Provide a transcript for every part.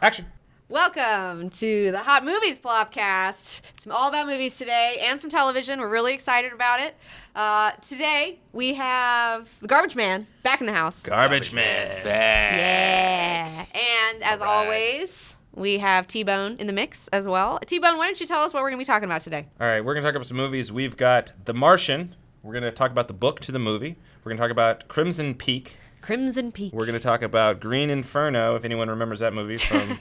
Action. Welcome to the Hot Movies Plopcast. It's all about movies today and some television. We're really excited about it. Today, we have the Garbage Man back in the house. Garbage Man's back. Yeah. And as always, we have T-Bone in the mix as well. T-Bone, why don't you tell us what we're going to be talking about today? All right, we're going to talk about some movies. We've got The Martian. We're going to talk about the book to the movie. We're going to talk about Crimson Peak. Crimson Peak. We're going to talk about Green Inferno, if anyone remembers that movie from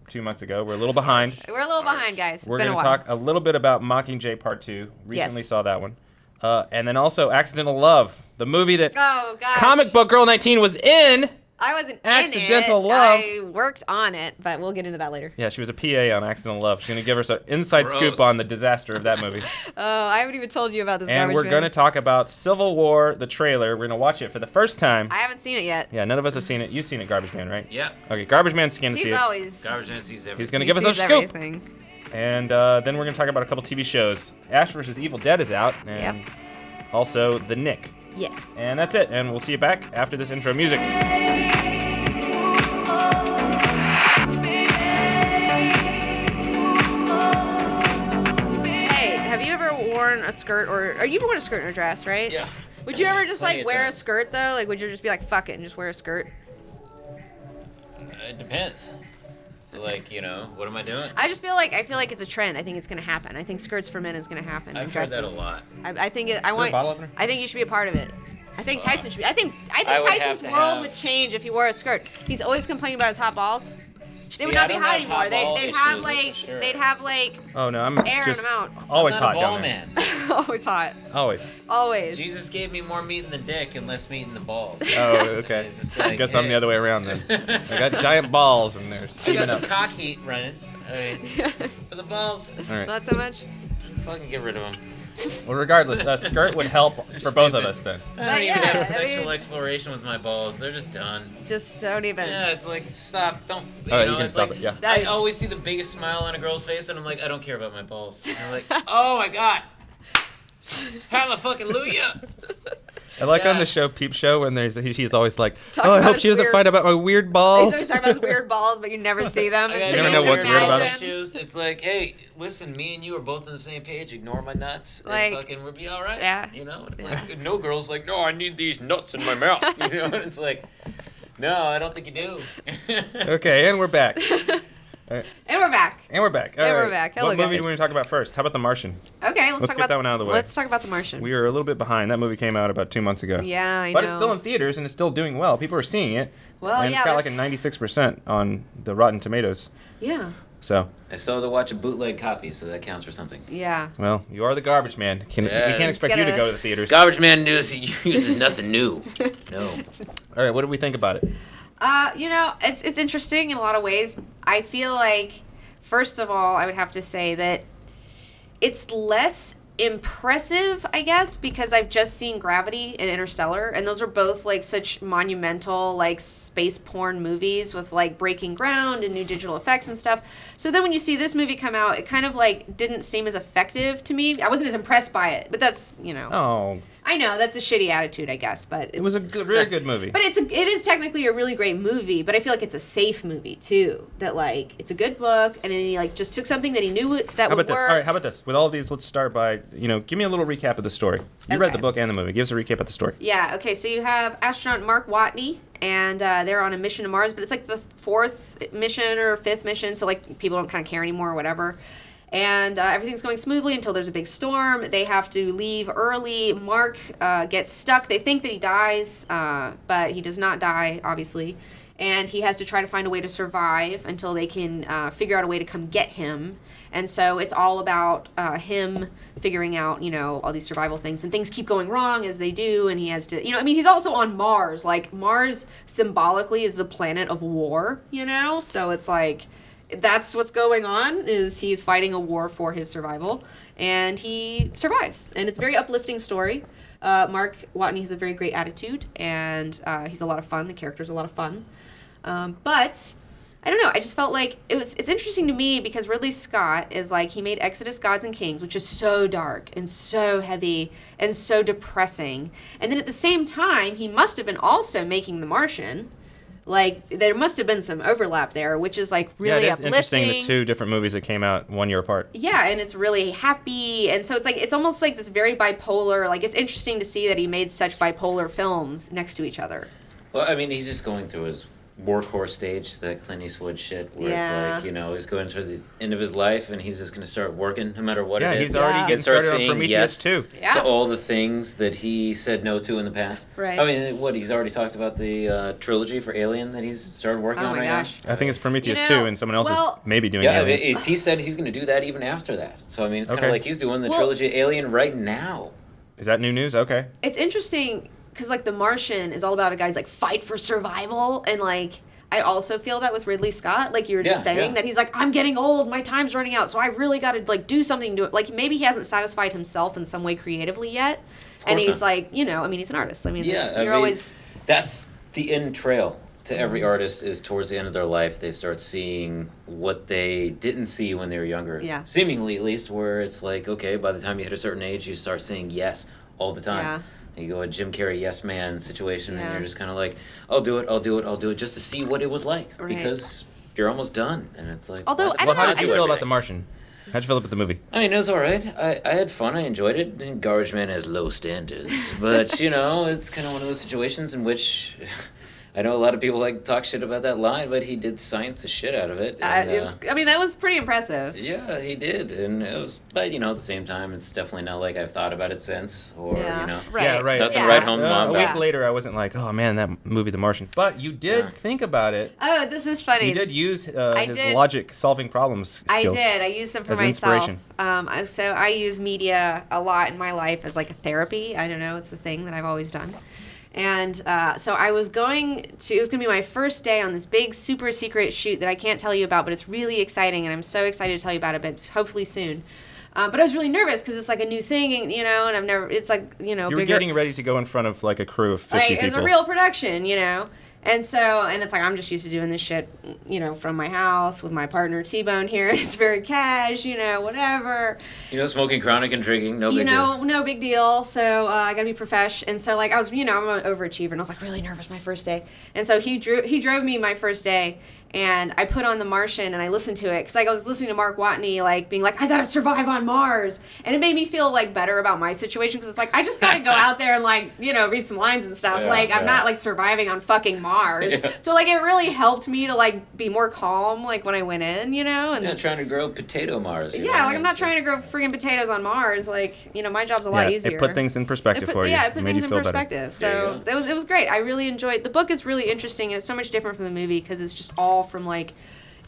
2 months ago. We're a little behind. We're a little behind, guys. We're going to talk a little bit about Mockingjay Part 2. Recently saw that one. And then also Accidental Love, the movie that Comic Book Girl 19 was in. I wasn't Accidental in it. Love. I worked on it, but we'll get into that later. Yeah, she was a PA on Accidental Love. She's going to give us an inside scoop on the disaster of that movie. Oh, I haven't even told you about this. And we're going to talk about Civil War, the trailer. We're going to watch it for the first time. I haven't seen it yet. Yeah, none of us have seen it. You've seen it, Garbage Man, right? Yeah. Okay, Garbage Man's going to see it. Garbage Man sees everything. He's going to give us a scoop. Everything. And then we're going to talk about a couple TV shows. Ash vs. Evil Dead is out. And also The Knick. Yes. And that's it. And we'll see you back after this intro music. Worn a skirt or you've worn a skirt and a dress, right? Yeah. Would you ever just like wear a skirt though? Like would you just be like fuck it and just wear a skirt? It depends. Like, you know, what am I doing? I feel like it's a trend. I think it's gonna happen. I think skirts for men is gonna happen. I've heard that a lot. I think you should be a part of it. I think Tyson should be. I think Tyson's world would change if he wore a skirt. He's always complaining about his hot balls. They would not be hot anymore. They'd have like oh no, I'm air just in them out. Always I'm hot not a ball down there. man. Always hot. Always. Jesus gave me more meat in the dick and less meat in the balls. Oh, okay. Like, I guess I'm the other way around then. I got giant balls and they're I got some cock heat running. I mean, for the balls. All right. Not so much. Fucking get rid of them. Well, regardless, a skirt would help for both of us then. I don't even have sexual exploration with my balls. They're just done. Just don't even. Yeah, it's like, stop, don't. You can stop it, yeah. I always see the biggest smile on a girl's face, and I'm like, I don't care about my balls. And I'm like, oh my god. Hallelujah. I like on the show Peep Show when he's always like, I hope she doesn't find out about my weird balls. He's always talking about his weird balls, but you never see them. You never know what's weird about them. It's like, hey, listen, me and you are both on the same page. Ignore my nuts, like, and fucking we'll be all right. Yeah. You know, it's like no girl's like, no, I need these nuts in my mouth. You know, and it's like, no, I don't think you do. Okay, and we're back. Right. And we're back. We're back. Hello, what movie do we want to talk about first? How about The Martian? Okay, let's get that one out of the way. Let's talk about The Martian. We were a little bit behind. That movie came out about 2 months ago. Yeah, I know. But it's still in theaters and it's still doing well. People are seeing it. Well, and it's got like a 96% on the Rotten Tomatoes. Yeah. So. I still have to watch a bootleg copy, so that counts for something. Yeah. Well, you are the Garbage Man. We can't expect you to go to the theaters. Garbage Man uses nothing new. No. All right, what do we think about it? You know, it's interesting in a lot of ways. I feel like, first of all, I would have to say that it's less impressive, I guess, because I've just seen Gravity and Interstellar, and those are both like such monumental like space porn movies with like breaking ground and new digital effects and stuff. So then when you see this movie come out, it kind of like didn't seem as effective to me. I wasn't as impressed by it, but that's, you know. Oh. I know that's a shitty attitude, I guess, but it was a really good movie. But it is technically a really great movie. But I feel like it's a safe movie too. That like it's a good book, and then he like just took something that he knew that would work. All right, how about this? With all of these, let's start by give me a little recap of the story. You read the book and the movie. Give us a recap of the story. Yeah. Okay. So you have astronaut Mark Watney, and they're on a mission to Mars, but it's like the 4th mission or 5th mission, so like people don't kind of care anymore or whatever. And everything's going smoothly until there's a big storm. They have to leave early. Mark gets stuck. They think that he dies, but he does not die, obviously. And he has to try to find a way to survive until they can figure out a way to come get him. And so it's all about him figuring out, all these survival things. And things keep going wrong as they do. And he has to, he's also on Mars. Like, Mars symbolically is the planet of war, So it's like, that's what's going on, is he's fighting a war for his survival. And he survives. And it's a very uplifting story. Mark Watney has a very great attitude. And he's a lot of fun. The character's a lot of fun. But I don't know. I just felt like it's interesting to me because Ridley Scott is like, he made Exodus, Gods and Kings, which is so dark and so heavy and so depressing. And then at the same time, he must have been also making The Martian, like there must have been some overlap there, which is like really uplifting. Interesting, the 2 different movies that came out 1 year apart. Yeah, and it's really happy, and so it's like it's almost like this very bipolar. Like it's interesting to see that he made such bipolar films next to each other. Well, I mean, he's just going through his workhorse stage, that Clint Eastwood shit, where it's like, you know, he's going to the end of his life and he's just going to start working no matter what it is. Yeah, he's already getting started on Prometheus too. To all the things that he said no to in the past. Right. I mean, he's already talked about the trilogy for Alien that he's started working on right now. I think it's Prometheus 2, and someone else is maybe doing Aliens. Yeah, he said he's going to do that even after that. So, I mean, it's kind of like he's doing the trilogy Alien right now. Is that new news? Okay. It's interesting because, like, The Martian is all about a guy's, like, fight for survival, and, like, I also feel that with Ridley Scott, like you were just saying, that he's like, I'm getting old, my time's running out, so I really got to like do something to it. Like maybe he hasn't satisfied himself in some way creatively yet, and he's like, you know, I mean, he's an artist. I mean, always. That's the end trail to every artist is towards the end of their life they start seeing what they didn't see when they were younger. Yeah. Seemingly, at least, where it's like, okay, by the time you hit a certain age, you start saying yes all the time. Yeah. You go a Jim Carrey yes man situation, and you're just kind of like, I'll do it, just to see what it was like, because you're almost done, and it's like. Although how did you feel about The Martian? How'd you feel about the movie? I mean, it was all right. I had fun. I enjoyed it. And Garbage Man has low standards, but you know, it's kind of one of those situations in which. I know a lot of people like to talk shit about that line, but he did science the shit out of it. And, I mean, that was pretty impressive. Yeah, he did, and it was. But you know, at the same time, it's definitely not like I've thought about it since, or you know, right. Nothing right home to mom. A week later, I wasn't like, oh man, that movie, The Martian. But you did think about it. Oh, this is funny. You did use his logic solving problems skills. I did. I used them for as myself. Inspiration. So I use media a lot in my life as like a therapy. I don't know. It's the thing that I've always done. And so I was it was going to be my first day on this big super secret shoot that I can't tell you about, but it's really exciting, and I'm so excited to tell you about it, but hopefully soon. But I was really nervous because it's like a new thing, and, you know, and I've never, it's like, you know, You were getting ready to go in front of like a crew of 50 people. It's a real production, you know. And so, and it's like, I'm just used to doing this shit, you know, from my house with my partner T-Bone here. It's very cash, you know, whatever. You know, smoking chronic and drinking, no big deal. No big deal. So I got to be profesh. And so, like, I was, you know, I'm an overachiever, and I was, like, really nervous my first day. And so he drove me my first day, and I put on The Martian, and I listened to it, because, like, I was listening to Mark Watney, like, being like, I got to survive on Mars. And it made me feel, like, better about my situation, because it's like, I just got to go out there and, like, you know, read some lines and stuff. I'm not, like, surviving on fucking Mars. So, like, it really helped me to, like, be more calm, like, when I went in, you know? And trying to grow potato Mars. I'm not trying to grow friggin' potatoes on Mars. Like, you know, my job's a lot easier. It put things in perspective for you. Yeah, it put things in perspective. Better. So it was great. I really enjoyed. The book is really interesting, and it's so much different from the movie because it's just all from, like,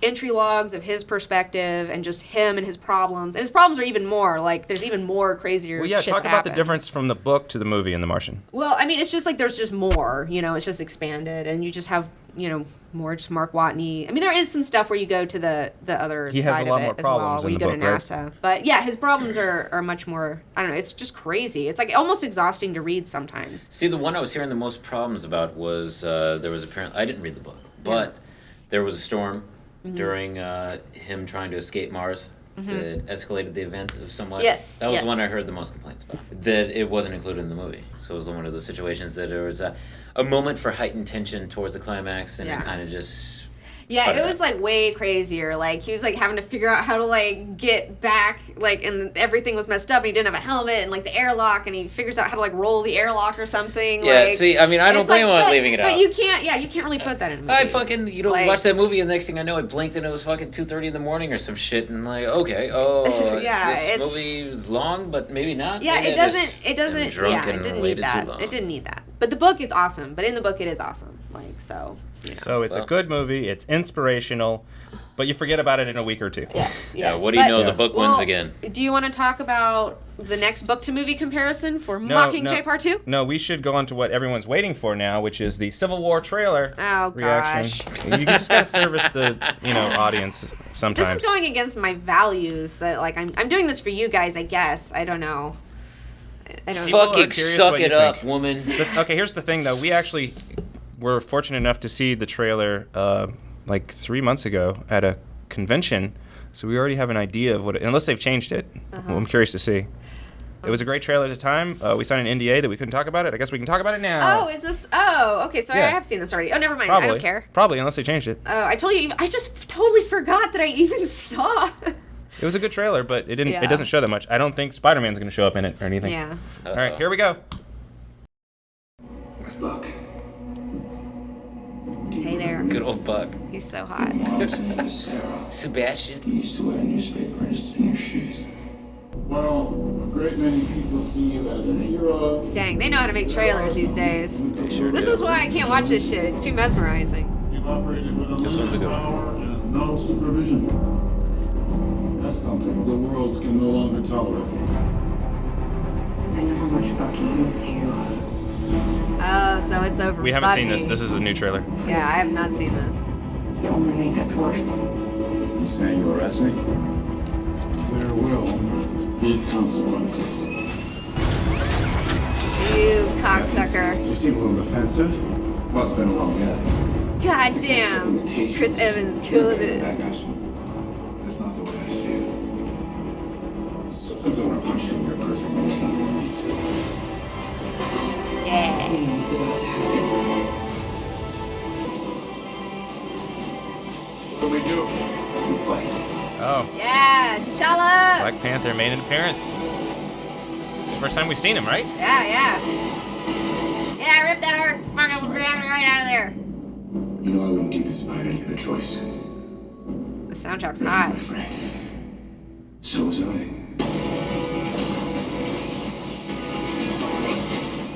entry logs of his perspective and just him and his problems. And his problems are even more. Like, there's even more crazier shit talk about the difference from the book to the movie in The Martian. Well, I mean, it's just like there's just more, you know, it's just expanded, and you just have, you know, more just Mark Watney. I mean, there is some stuff where you go to the other side of it as well, where you go to NASA. Right? But yeah, his problems are much more, I don't know, it's just crazy. It's like almost exhausting to read sometimes. See, the one I was hearing the most problems about was there was apparently, I didn't read the book, but there was a storm during him trying to escape Mars that escalated the event of somewhat. Yes. That was the one I heard the most complaints about. That it wasn't included in the movie. So it was one of those situations that there was a moment for heightened tension towards the climax, and it kind of just... Yeah, it was, like, way crazier. Like, he was, like, having to figure out how to, like, get back, like, and everything was messed up, and he didn't have a helmet, and, like, the airlock, and he figures out how to, like, roll the airlock or something. Yeah, like, see, I mean, I don't blame him on leaving it out. But you can't really put that in a movie. I fucking, you know, watch that movie, and the next thing I know, I blinked, and it was fucking 2:30 in the morning or some shit, and like, okay, this movie is long, but maybe not. Yeah, maybe it didn't need that. It didn't need that. But the book, it's awesome. But in the book, it is awesome. Like, so... You know. So it's a good movie. It's inspirational, but you forget about it in a week or two. Yes. Yeah. What do you know? The book wins again. Do you want to talk about the next book to movie comparison for Mockingjay Part 2? No, we should go on to what everyone's waiting for now, which is the Civil War trailer reaction. Gosh. You just gotta service the audience sometimes. This is going against my values. That like I'm doing this for you guys. I guess I don't know. Fucking suck it up, woman. But, okay, here's the thing though. We actually were fortunate enough to see the trailer like 3 months ago at a convention, so we already have an idea of what unless they've changed it. I'm curious to see. It was a great trailer at the time. We signed an NDA that we couldn't talk about it. I guess we can talk about it now. Oh, is this? Oh, okay. So I have seen this already. Oh, never mind. Probably. I don't care. Probably, unless they changed it. Oh, I told you. I just totally forgot that I even saw. It was a good trailer, but it didn't. It doesn't show that much. I don't think Spider-Man's going to show up in it or anything. Yeah. All right, here we go. Buck. Hey there. Good old Buck. He's so hot. Mom's name is Sarah. Sebastian. You used to wear a newspaper in your shoes. Well, a great many people see you as a hero. Dang, they know how to make trailers these days. Sure This do. is why I can't watch this shit. It's too mesmerizing. You've operated with This one's a unlimited good one. power and no supervision. That's something the world can no longer tolerate. I know how much Bucky means to you. Oh, so it's over. We haven't seen Bucky. this. This is a new trailer. Yeah, I have not seen this. You only make this worse. You saying you arrest me? There will be consequences. You cocksucker. You seem a little defensive. Must have been a long day. God damn. Chris Evans killing it. That guy's. That's not the way I see it. Sometimes I want to punch you in your perfect teeth. Yeah. It's about to happen. What do we do? You fight. Oh, Yeah, T'Challa. Black Panther made an appearance. It's the first time we've seen him, right? Yeah. Yeah, rip that arc fucking right out of there. You know I wouldn't do this if I had any other choice. The soundtrack's My hot. friend. So was I.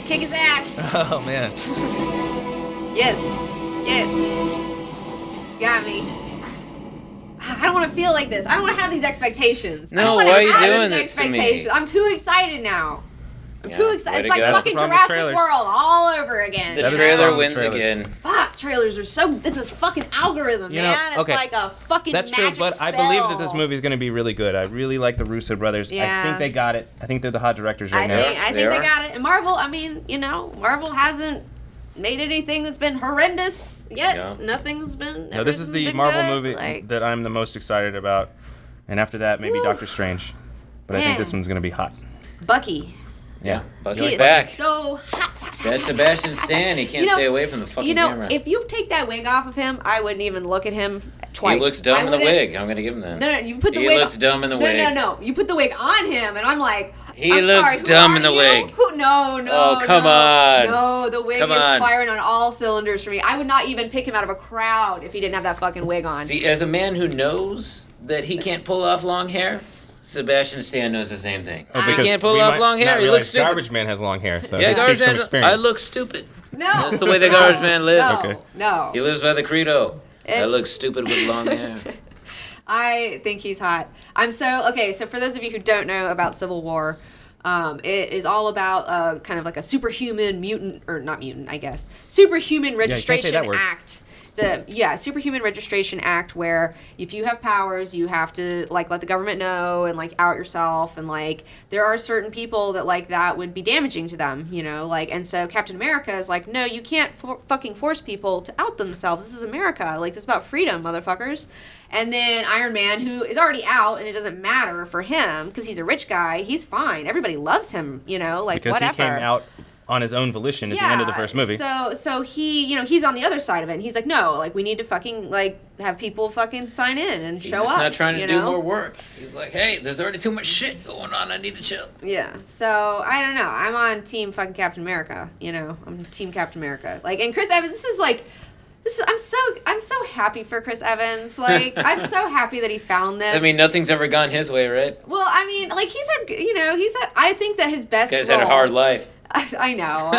Kick his ass. Oh man. Yes. Got me. I don't want to feel like this. I don't want to have these expectations. I No, don't wanna why are you have doing these this to me? expectations. I'm too excited now. I'm too Yeah, excited. way It's to like go. That's the fucking problem with Jurassic trailers. World all over again. The That is trailer from wins trailers. again. Fuck, trailers are so. It's a fucking algorithm, You know, man. It's okay. like a fucking That's true, magic but spell. I believe that this movie is going to be really good. I really like the Russo brothers. I Yeah. think they got it. I think they're the hot directors right now. I think They they are. got it. And Marvel, I mean, Marvel hasn't made anything that's been horrendous yet. Yeah. Nothing's been. No, this is the been Marvel good. movie Like, that I'm the most excited about. And after that, maybe Woo. Doctor Strange. But I think Man. this one's going to be hot. Bucky. Yeah, He Bucky's is back. so hot. That's Sebastian Stan. He can't stay away from the fucking camera. If you take that wig off of him, I wouldn't even look at him twice. He looks dumb I in the wouldn't- wig. I'm gonna give him that. No, you put the He wig. looks dumb in the wig. No. You put the wig on him, and I'm like, He I'm looks sorry, who dumb are in the you? wig. Who? No. Oh, come on. No, the wig Come is on. firing on all cylinders for me. I would not even pick him out of a crowd if he didn't have that fucking wig on. See, as a man who knows that he can't pull off long hair, Sebastian Stan knows the same thing. Oh, He because can't pull we off might long hair. not He realize looks stupid. Garbage Man has long hair, so Yeah, he garbage speaks from man. experience. I look stupid. No, That's the way the garbage man lives. No, Okay. no. He lives by the credo. I It's- look stupid with long hair. I think he's hot. So for those of you who don't know about Civil War, it is all about kind of like a superhuman mutant, or not mutant, I guess, superhuman you can't say registration that word. act. Superhuman registration act where if you have powers, you have to like let the government know and like out yourself, and like there are certain people that like that would be damaging to them, and so Captain America is like, no, you can't fucking force people to out themselves. This is America. Like, this is about freedom, motherfuckers. And then Iron Man, who is already out, and it doesn't matter for him because he's a rich guy. He's fine. Everybody loves him, like because whatever. he came out on his own volition at the end of the first movie. So he, he's on the other side of it. And he's like, no, like we need to fucking like have people fucking sign in and He's show just up. not trying to you do know? more work. He's like, hey, there's already too much shit going on. I need to chill. Yeah. So I don't know. I'm on team fucking Captain America. I'm team Captain America. Like, and Chris Evans. This is I'm so happy for Chris Evans. Like, I'm so happy that he found this. I mean, nothing's ever gone his way, right? Well, I mean, like he's had. I think that his best. Guy's role, had a hard life. I know.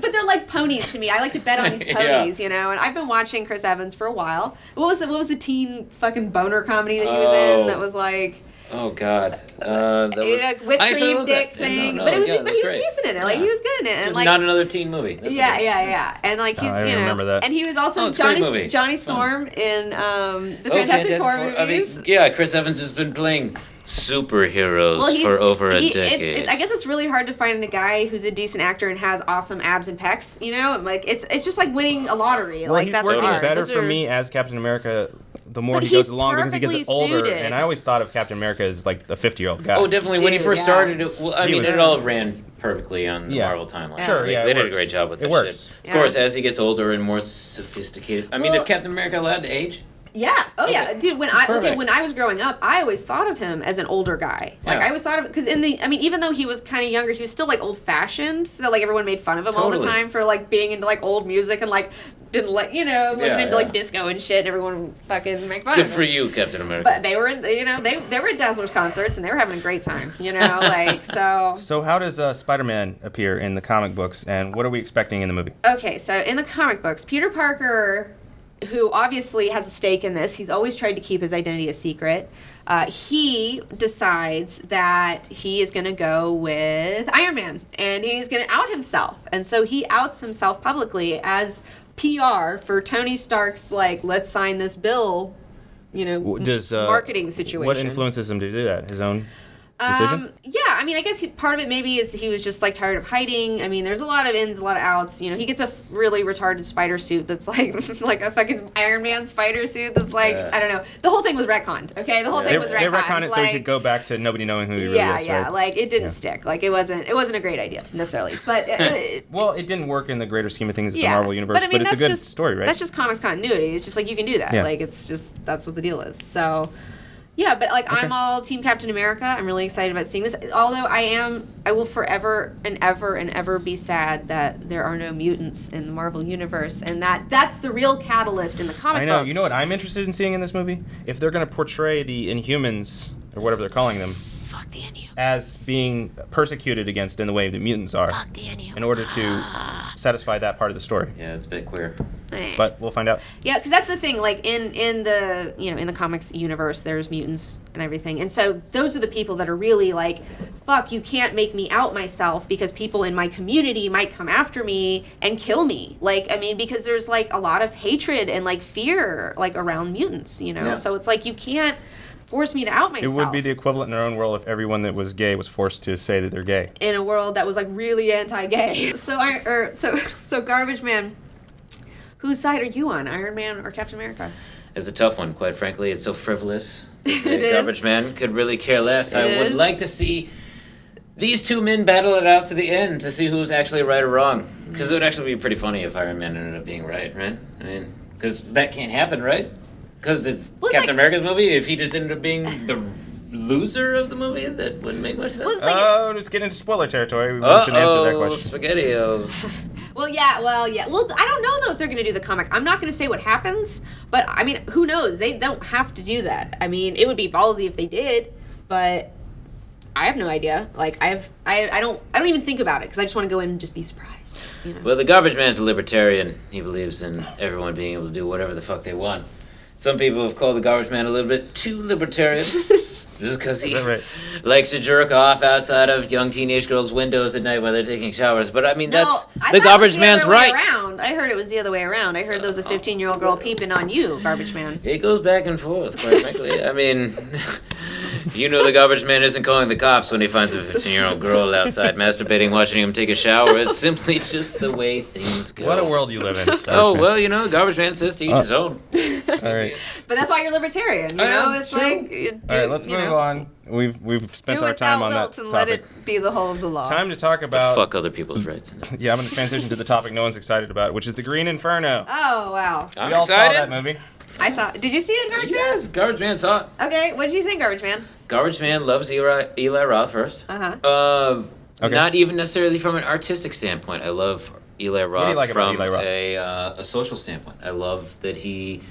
But they're like ponies to me. I like to bet on these ponies, And I've been watching Chris Evans for a while. What was the teen fucking boner comedy that he was in? That was like. Oh God, that was Whipped I actually cream love dick that. thing, No, but he was that's decent in it. Like Yeah. he was good in it, and Just like not another teen movie. That's yeah, and like he's I remember that. and he was also it's a great movie. Johnny Fun. Storm in the Oh, Fantastic Four Four. movies. I mean, Chris Evans has been playing superheroes for over a decade. I guess it's really hard to find a guy who's a decent actor and has awesome abs and pecs. Like it's just like winning a lottery. Well, like he's that's working hard. better Those for are- me as Captain America the more he goes along because he gets older. And I always thought of Captain America as like a 50-year-old guy. Oh, definitely. When he first started, it all ran perfectly on the Marvel timeline. Sure, they did a great job with that shit. Of course, as he gets older and more sophisticated. I mean, is Captain America allowed to age? Yeah. Oh, yeah. Dude, when I was growing up, I always thought of him as an older guy. Like, I always thought of because even though he was kind of younger, he was still, like, old-fashioned. So, like, everyone made fun of him all the time for, like, being into, like, old music and, like, wasn't into, like, disco and shit. And everyone would fucking make fun of him. Good for you, Captain America. But they were, they were at Dazzler's concerts and they were having a great time, like, so. So how does Spider-Man appear in the comic books, and what are we expecting in the movie? Okay, so in the comic books, Peter Parker, who obviously has a stake in this, he's always tried to keep his identity a secret. He decides that he is going to go with Iron Man, and he's going to out himself. And so he outs himself publicly as PR for Tony Stark's, like, let's sign this bill, marketing situation. What influences him to do that? His own decision? Yeah, I mean, I guess part of it maybe is he was just, like, tired of hiding. I mean, there's a lot of ins, a lot of outs. He gets a really retarded spider suit that's, like, like a fucking Iron Man spider suit that's, like, I don't know. The whole thing was retconned, okay? The whole thing was retconned. They retconned it so he could go back to nobody knowing who he really was. Yeah, like, it didn't stick. Like, it wasn't a great idea, necessarily. But well, it didn't work in the greater scheme of things of the Marvel Universe, but it's a good story, right? That's just comics continuity. It's just, like, you can do that. Yeah. Like, it's just, that's what the deal is. So... yeah, but, like, I'm all Team Captain America. I'm really excited about seeing this. Although I will forever and ever be sad that there are no mutants in the Marvel Universe, and that's the real catalyst in the comic books. I know. You know what I'm interested in seeing in this movie? If they're going to portray the Inhumans, or whatever they're calling them, as being persecuted against in the way the mutants are, in order to satisfy that part of the story. Yeah, it's a bit queer. But we'll find out. Yeah, because that's the thing. Like in the in the comics universe, there's mutants and everything, and so those are the people that are really like, fuck, you can't make me out myself because people in my community might come after me and kill me. Like, I mean, because there's like a lot of hatred and like fear like around mutants, Yeah. So it's like you can't force me to out myself. It would be the equivalent in our own world if everyone that was gay was forced to say that they're gay. In a world that was like really anti-gay. So Garbage Man, whose side are you on, Iron Man or Captain America? It's a tough one, quite frankly. It's so frivolous. Garbage Man could really care less. I would like to see these two men battle it out to the end to see who's actually right or wrong. Because it would actually be pretty funny if Iron Man ended up being right? I mean, because that can't happen, right? Because it's Captain America's movie. If he just ended up being the loser of the movie, that wouldn't make much sense. Just get into spoiler territory. We shouldn't answer that question. SpaghettiOs. Well, yeah. Well, I don't know, though, if they're going to do the comic. I'm not going to say what happens, but, I mean, who knows? They don't have to do that. I mean, it would be ballsy if they did, but I have no idea. Like, I don't even think about it, because I just want to go in and just be surprised. Well, the Garbage Man's a libertarian. He believes in everyone being able to do whatever the fuck they want. Some people have called the Garbage Man a little bit too libertarian. Just because he likes to jerk off outside of young teenage girls' windows at night while they're taking showers. But, I mean, that's the Garbage Man's right. I heard it was the other way around. I heard there was a 15-year-old girl peeping on you, Garbage Man. It goes back and forth, quite frankly. I mean, the Garbage Man isn't calling the cops when he finds a 15-year-old girl outside masturbating, watching him take a shower. It's simply just the way things go. What a world you live in, Garbage Man says to each his own. All right. But that's why you're libertarian, It's like... All right, let's move on. We've spent our time on that topic. And let it be the whole of the law. Time to talk about... Fuck other people's rights. Yeah, I'm going to transition to the topic no one's excited about, which is the Green Inferno. Oh, wow. I'm we all excited. saw that movie. I saw it. Did you see it, Garbage Man? Yes, Garbage Man saw it. Okay, what did you think, Garbage Man? Garbage Man loves Eli Roth first. Uh-huh. Not even necessarily from an artistic standpoint. I love Eli Roth what do you like from about Eli Roth? A social standpoint. I love that he...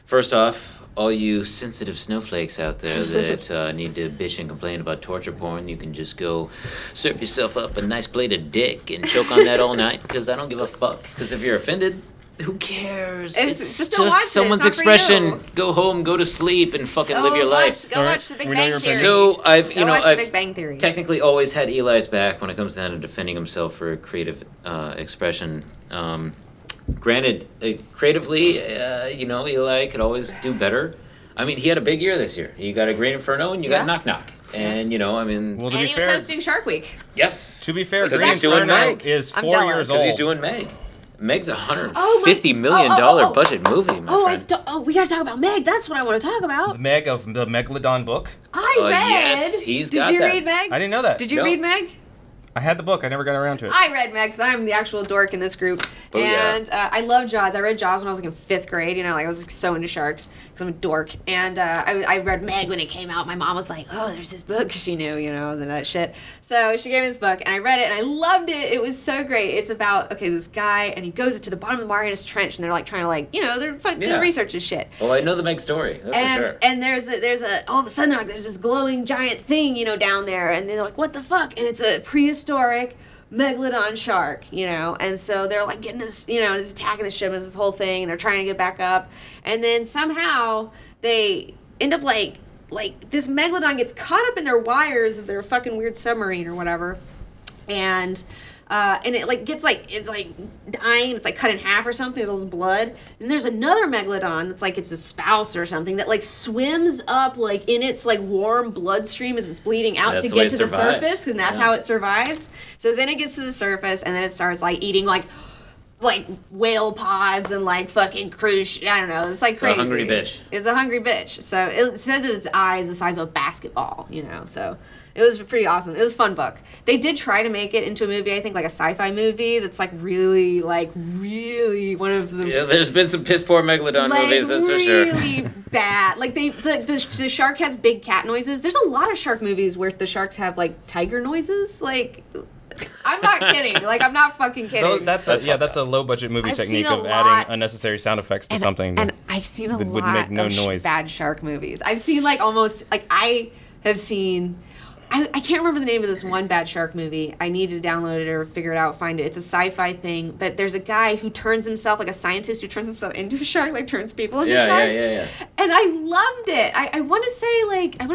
First off, all you sensitive snowflakes out there that need to bitch and complain about torture porn, you can just go serve yourself up a nice plate of dick and choke on that all night, because I don't give a fuck. Because if you're offended, who cares? It's just don't watch someone's it. It's not expression. Go home, go to sleep, and fucking live your life. Go watch The Big Bang Theory. So I've Big Bang Theory. Technically always had Eli's back when it comes down to defending himself for creative expression. Granted, creatively, Eli could always do better. I mean, he had a big year this year. You got a Green Inferno and you got Knock Knock. And, well, to and be he fair, was hosting Shark Week. Yes. To be fair, because Green he's doing Inferno Meg. is 4 I'm jealous. years old. Because he's doing Meg. Meg's $150 million budget movie, my friend. We gotta talk about Meg. That's what I want to talk about. The Meg of the Megalodon book. I read. Yes, he's got Did you that. read Meg? I didn't know that. Did you No. read Meg? I had the book. I never got around to it. I read Meg because I'm the actual dork in this group. Oh, yeah. And I love Jaws. I read Jaws when I was like in 5th grade. You know, like I was like, so into sharks because I'm a dork. And I read Meg when it came out. My mom was like, oh, there's this book. She knew, you know, and that shit. So she gave me this book and I read it and I loved it. It was so great. It's about, okay, this guy and he goes to the bottom of the Marianas Trench and they're like trying to like, you know, they're doing research and shit. Well, I know the Meg story. That's for sure. And there's a all of a sudden they're like, there's this glowing giant thing, you know, down there. And they're like, what the fuck? And it's a prehistoric megalodon shark, you know, and so they're like getting this, you know, it's attacking the ship, and this whole thing, and they're trying to get back up, and then somehow they end up like this megalodon gets caught up in their wires of their fucking weird submarine or whatever, and it like gets like it's like dying, it's like cut in half or something. There's all this blood. And there's another megalodon that's like it's a spouse or something that like swims up like in its like warm bloodstream as it's bleeding out to get to the surface, and that's how it survives. So then it gets to the surface and then it starts like eating like whale pods and like fucking cruise. I don't know. It's like crazy. It's a hungry bitch. It's a hungry bitch. So it says that its eye is the size of a basketball. You know. So it was pretty awesome. It was a fun book. They did try to make it into a movie. I think like a sci-fi movie that's like really one of the. Yeah, there's been some piss poor megalodon movies. That's for sure. Really bad. Like the shark has big cat noises. There's a lot of shark movies where the sharks have like tiger noises. Like. I'm not kidding. Like, I'm not fucking kidding. That's a low budget movie technique of adding unnecessary sound effects to something. And I've seen a that would lot make no of noise. bad shark movies. I've seen like almost like I have seen. I can't remember the name of this one bad shark movie. I need to download it or figure it out, find it. It's a sci-fi thing, but there's a guy who turns himself, like a scientist who turns himself into a shark, like turns people into sharks. Yeah. And I loved it. I want to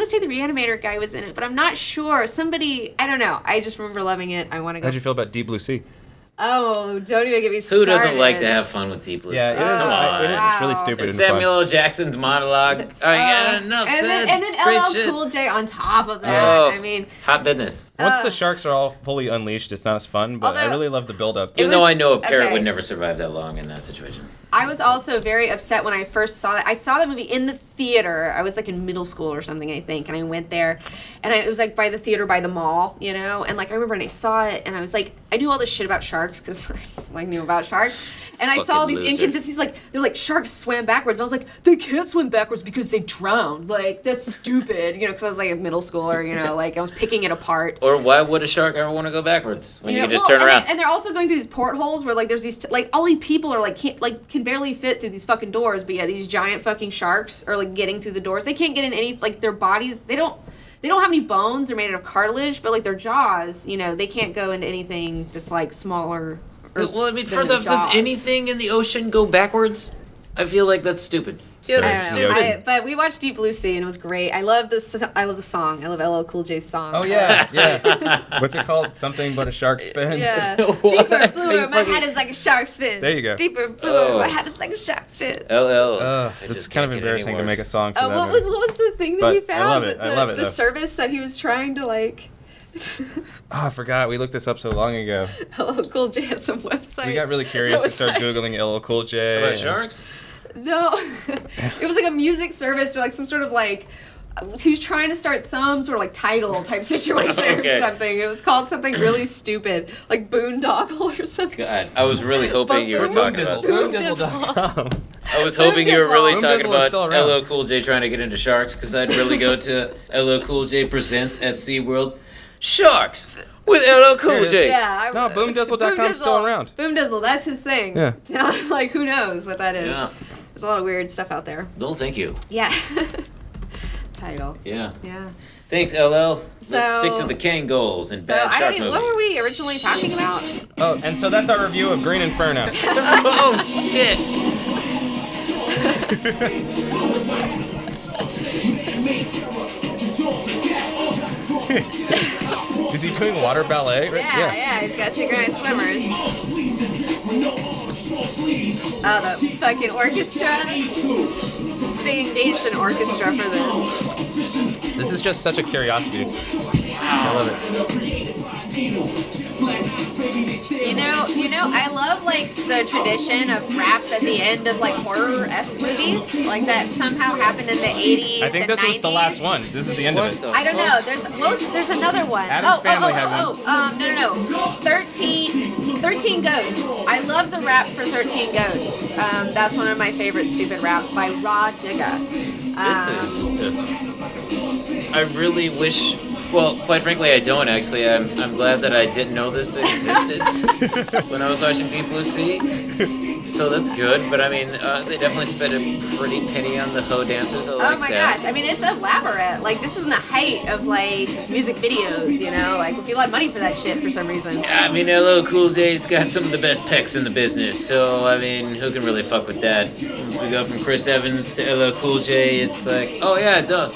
say the Reanimator guy was in it, but I'm not sure. Somebody, I don't know. I just remember loving it. I want to go. How'd you feel about Deep Blue Sea? Oh, don't even get me started. Who doesn't like to have fun with Deep Blue Sea? Yeah, it is Wow. really stupid and Samuel fun. L. Jackson's monologue. Enough said. And then Great LL shit. Cool J on top of that. Oh, I mean, hot business. Once the sharks are all fully unleashed, it's not as fun, but I Although- really love the build-up. Even though I know a parrot okay. would never survive that long in that situation. I was also very upset when I first saw it. I saw that movie in the theater. I was like in middle school or something, I think, and I went there, and it was like by the theater by the mall, you know. And like I remember when I saw it, and I was like, I knew all this shit about sharks because I like knew about sharks, and I saw all these loser. inconsistencies. Like they're like sharks swam backwards, and I was like, they can't swim backwards because they drowned. Like that's stupid, you know. Because I was like a middle schooler, you know, like I was picking it apart. Or why would a shark ever want to go backwards when you know, can just turn around? And they're also going through these portholes where like there's these like all these people are like can barely fit through these fucking doors, but yeah, these giant fucking sharks are like getting through the doors. They can't get in any like their bodies. They don't have any bones. They're made out of cartilage, but like their jaws, you know, they can't go into anything that's like smaller. Well, I mean, than first the off, does jaws. anything in the ocean go backwards? I feel like that's stupid. Yeah, I that's don't know. stupid. But we watched Deep Blue Sea and it was great. I love this. I love the song. I love LL Cool J's song. Oh yeah. What's it called? Something but a shark's fin? Yeah. What? Deeper blue, my Fucking- head is like a shark's fin. There you go. Deeper blue, Oh. my head is like a shark's fin. LL. I It's just kind of can't get any embarrassing to worse. make a song for that What movie. was the thing that But he I found? love it. I love it, The though. service that he was trying to like. Oh, I forgot. We looked this up so long ago. LL Cool J had some website. We got really curious that to was start like- Googling LL Cool J. About and- sharks? No, it was like a music service or like some sort of like. He was trying to start some sort of like title type situation Okay. or something. It was called something really stupid, like Boondoggle or something. God, I was really hoping you were Boom talking about. Boomdizzle.com. I was hoping you were really Boom talking Dizzle is still about around. LL Cool J trying to get into sharks, because I'd really go to LL Cool J presents at SeaWorld. Sharks with LL Here Cool it is. J. Yeah, No, Boomdizzle.com's still around. Boomdizzle, that's his thing. Yeah. Sounds like who knows what that is. Yeah. There's a lot of weird stuff out there. No, thank you. Yeah. Title. Yeah. Yeah. Thanks, LL. Let's So- stick to the Ken goals and So bad I shark don't even. movies. What were we originally talking about? Oh, and so that's our review of Green Inferno. Oh shit! Is he doing water ballet? Yeah. He's got synchronized swimmers. Oh, the fucking orchestra. They engaged an orchestra for this. This is just such a curiosity. I love it. I love like the tradition of raps at the end of like horror-esque movies, like that somehow happened in the 80s. I think and this 90s. was the last one. This is the end of it. I don't know. There's another one. Adam's Family had one. No. 13 Ghosts. I love the rap for 13 Ghosts. That's one of my favorite stupid raps by Raw Digga. This is just. I really wish. Well, quite frankly, I don't actually. I'm glad that I didn't know this existed when I was watching Deep Blue Sea. So that's good. But I mean, they definitely spent a pretty penny on the hoe dancers. Oh my gosh! I mean, it's elaborate. Like this is in the height of like music videos. Like people had money for that shit for some reason. Yeah, I mean, LL Cool J's got some of the best pecs in the business. So I mean, who can really fuck with that? Once we go from Chris Evans to LL Cool J, it's like, oh yeah, duh.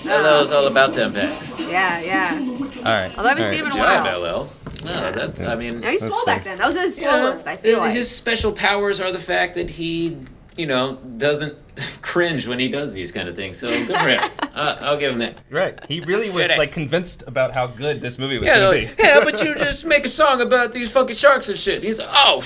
LL's all about them pecs. Yeah. All right. Although I haven't seen him in a while. Job, LL. No, that's. I mean. No, he's swole back then. That was his swollest. I feel like his special powers are the fact that he, doesn't cringe when he does these kind of things. So good for him. I'll give him that. Right. He really was like convinced about how good this movie was Yeah, going to like, be. yeah, but you just make a song about these fucking sharks and shit. He's like, oh,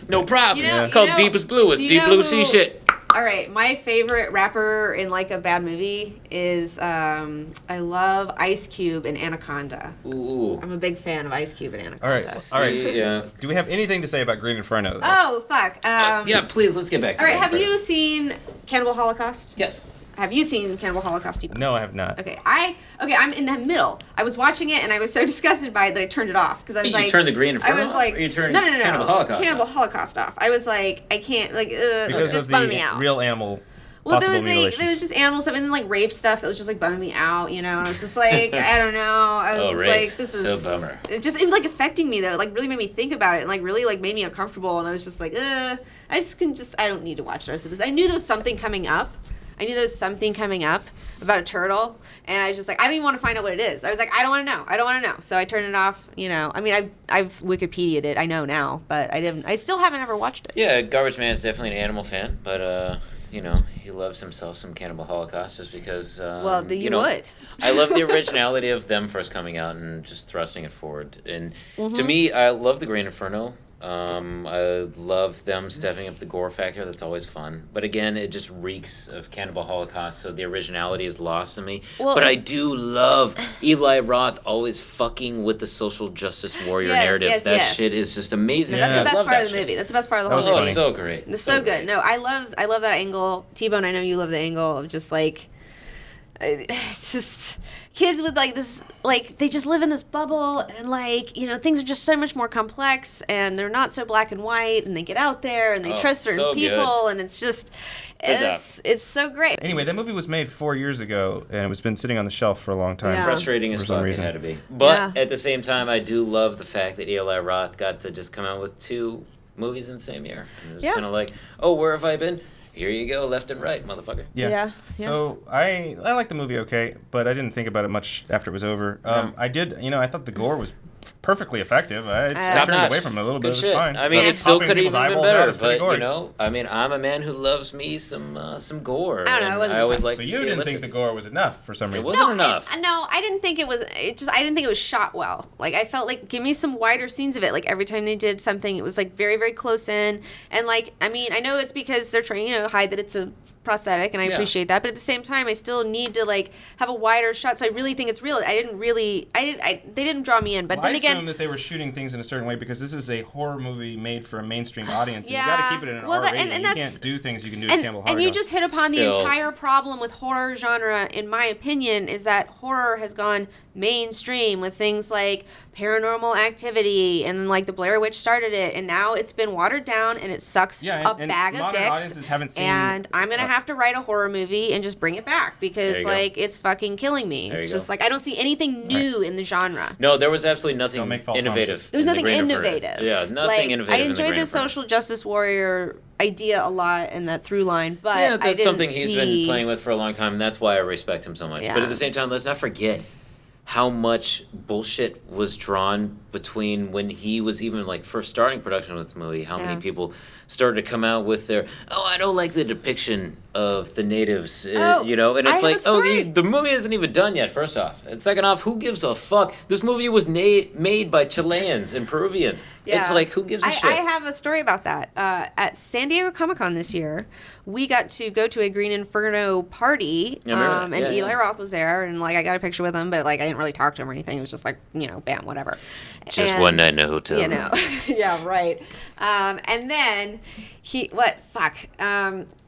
no problem. It's called Deep as Blue. It's Deep Blue Sea shit. All right, my favorite rapper in like a bad movie is I love Ice Cube and Anaconda. Ooh. I'm a big fan of Ice Cube and Anaconda. All right. Yeah. Do we have anything to say about Green Inferno? Though? Oh fuck. Yeah, please let's get back to All right, that have first. you seen Cannibal Holocaust? Yes. Have you seen Cannibal Holocaust? No, I have not. Okay, I'm in the middle. I was watching it and I was so disgusted by it that I turned it off because I was You like, turned the Green Inferno I was like, off, or you turned no, Cannibal Holocaust Cannibal off? Holocaust off. I was like, I can't it's Because just of bumming me the out. real animal. Well, there possible was mutilations. there was just animal stuff and then like rape stuff that was just like bumming me out, and I was just like, I don't know. I was just rape. like, this is So bummer. It was like affecting me though. It like really made me think about it and like really like made me uncomfortable. And I was just like, I don't need to watch the rest of this. I knew there was something coming up. About a turtle, and I was just like, I don't even want to find out what it is. I was like, I don't want to know. So I turned it off. I mean, I've Wikipedia'd it. I know now, but I still haven't ever watched it. Yeah, Garbage Man is definitely an animal fan, but he loves himself some Cannibal Holocaust just because. Well, you would. I love the originality of them first coming out and just thrusting it forward. And to me, I love the Green Inferno. I love them stepping up the gore factor. That's always fun. But again, it just reeks of Cannibal Holocaust, so the originality is lost to me. Well, but I do love Eli Roth always fucking with the social justice warrior narrative. That shit is just amazing. No, that's the I best love part that of the shit. movie. That's the best part of the That whole was movie. funny. So great. It's so good. great. No, I love that angle. T-Bone, I know you love the angle of just like, it's just kids with like this, like they just live in this bubble and like, things are just so much more complex and they're not so black and white and they get out there and they trust certain so people and it's just, it's so great. Anyway, that movie was made 4 years ago and it was been sitting on the shelf for a long time. Yeah. Frustrating as For some fuck it reason. had to be. But at the same time, I do love the fact that Eli Roth got to just come out with 2 movies in the same year. And it was kind of like, oh, where have I been? Here you go, left and right, motherfucker. Yeah. So I liked the movie okay, but I didn't think about it much after it was over. I did, I thought the gore was perfectly effective. I Top turned notch. away from it a little bit. Good It was shit. fine. I mean, But it still popping could have people's even been eyeballs out better, is pretty but gory. I mean, I'm a man who loves me some gore. I don't know, I and wasn't I always impressed. like So to you see it didn't think lifted. the gore was enough for some reason. wasn't enough. No, I didn't think it was. I didn't think it was shot well. Like I felt like give me some wider scenes of it. Like every time they did something, it was like very very close in. And like I mean, I know it's because they're trying to hide that it's a prosthetic, and I appreciate that. But at the same time, I still need to like have a wider shot. So I really think it's real. They didn't draw me in. But then I again, assume that they were shooting things in a certain way because this is a horror movie made for a mainstream audience. And Yeah. you got to keep it in an Well, R rating. and You that's- can't do things you can do to Cannibal Holocaust. And you just hit upon the Still. entire problem with horror genre, in my opinion, is that horror has gone mainstream with things like Paranormal Activity and like the Blair Witch started it, and now it's been watered down and it sucks Yeah, a and bag of modern dicks. audiences haven't seen- And I'm gonna have to write a horror movie and just bring it back There because you go. like it's fucking killing me. There It's you just go. like I don't see anything new in the genre. No, there was absolutely Don't nothing make false innovative. promises. There was in the nothing Green Inferno. innovative. Yeah, nothing like, innovative. I in the enjoyed Green the Inferno. social justice warrior idea a lot and that through line, but Yeah, I that's didn't something see... he's been playing with for a long time, and that's why I respect him so much. Yeah. But at the same time, let's not forget how much bullshit was drawn between when he was even like first starting production of this movie, how Yeah. many people started to come out with their, I don't like the depiction of the natives, Oh, you know, and I it's have like, a story. the movie isn't even done yet, first off. And second off, who gives a fuck? This movie was made by Chileans and Peruvians. It's like, who gives a shit? I have a story about that. At San Diego Comic-Con this year, we got to go to a Green Inferno party, Yeah, I remember that. and Yeah, Eli yeah. Roth was there, and like I got a picture with him, but like I didn't really talk to him or anything. It was just like, you know, bam, whatever. Just And, one night in a hotel you room. know, yeah, right. And then it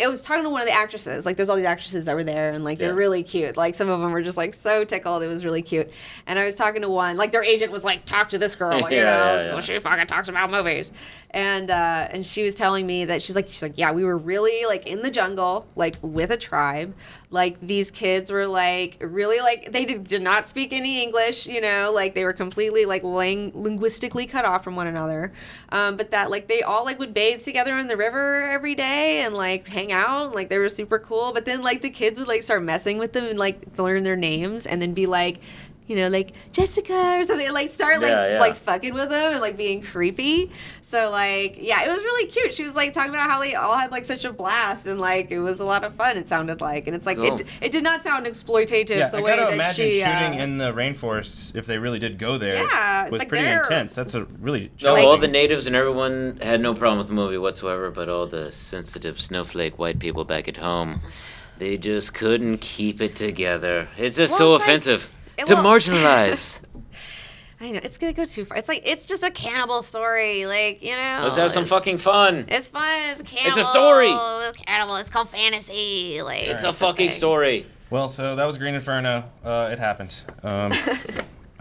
was talking to one of the actresses. Like, there's all these actresses that were there, and like they're Yeah. really cute. Like, some of them were just like so tickled. It was really cute. And I was talking to one, like their agent was like, talk to this girl, you Yeah, know, yeah, yeah. so she fucking talks about movies. And she was telling me that she's like, yeah, we were really like in the jungle, like with a tribe. Like, these kids were like really like they did not speak any English, you know, like they were completely like linguistically cut off from one another. But that like they all like would bathe together in the river every day and like hang out. Like, they were super cool. But then like the kids would like start messing with them and like learn their names and then be like, you know, like Jessica or something, like start like Yeah, yeah. like fucking with them and like being creepy. So like, yeah, it was really cute. She was like talking about how they all had like such a blast and like it was a lot of fun. It sounded like, and it's like Cool. it did not sound exploitative Yeah, the I way gotta that imagine she. shooting in the rainforest, if they really did go there, Yeah, it's was like pretty they're- intense. That's a really No, challenging. all the natives and everyone had no problem with the movie whatsoever, but all the sensitive snowflake white people back at home, they just couldn't keep it together. It's just Well, so it's like- offensive it- to well- marginalize. I know it's gonna go too far. It's like it's just a cannibal story, like, you know. Let's have some it's- fucking fun. It's fun. It's a cannibal. It's a story. It's cannibal. It's called fantasy. Like It's a fucking thing. story. Well, so that was Green Inferno. It happened.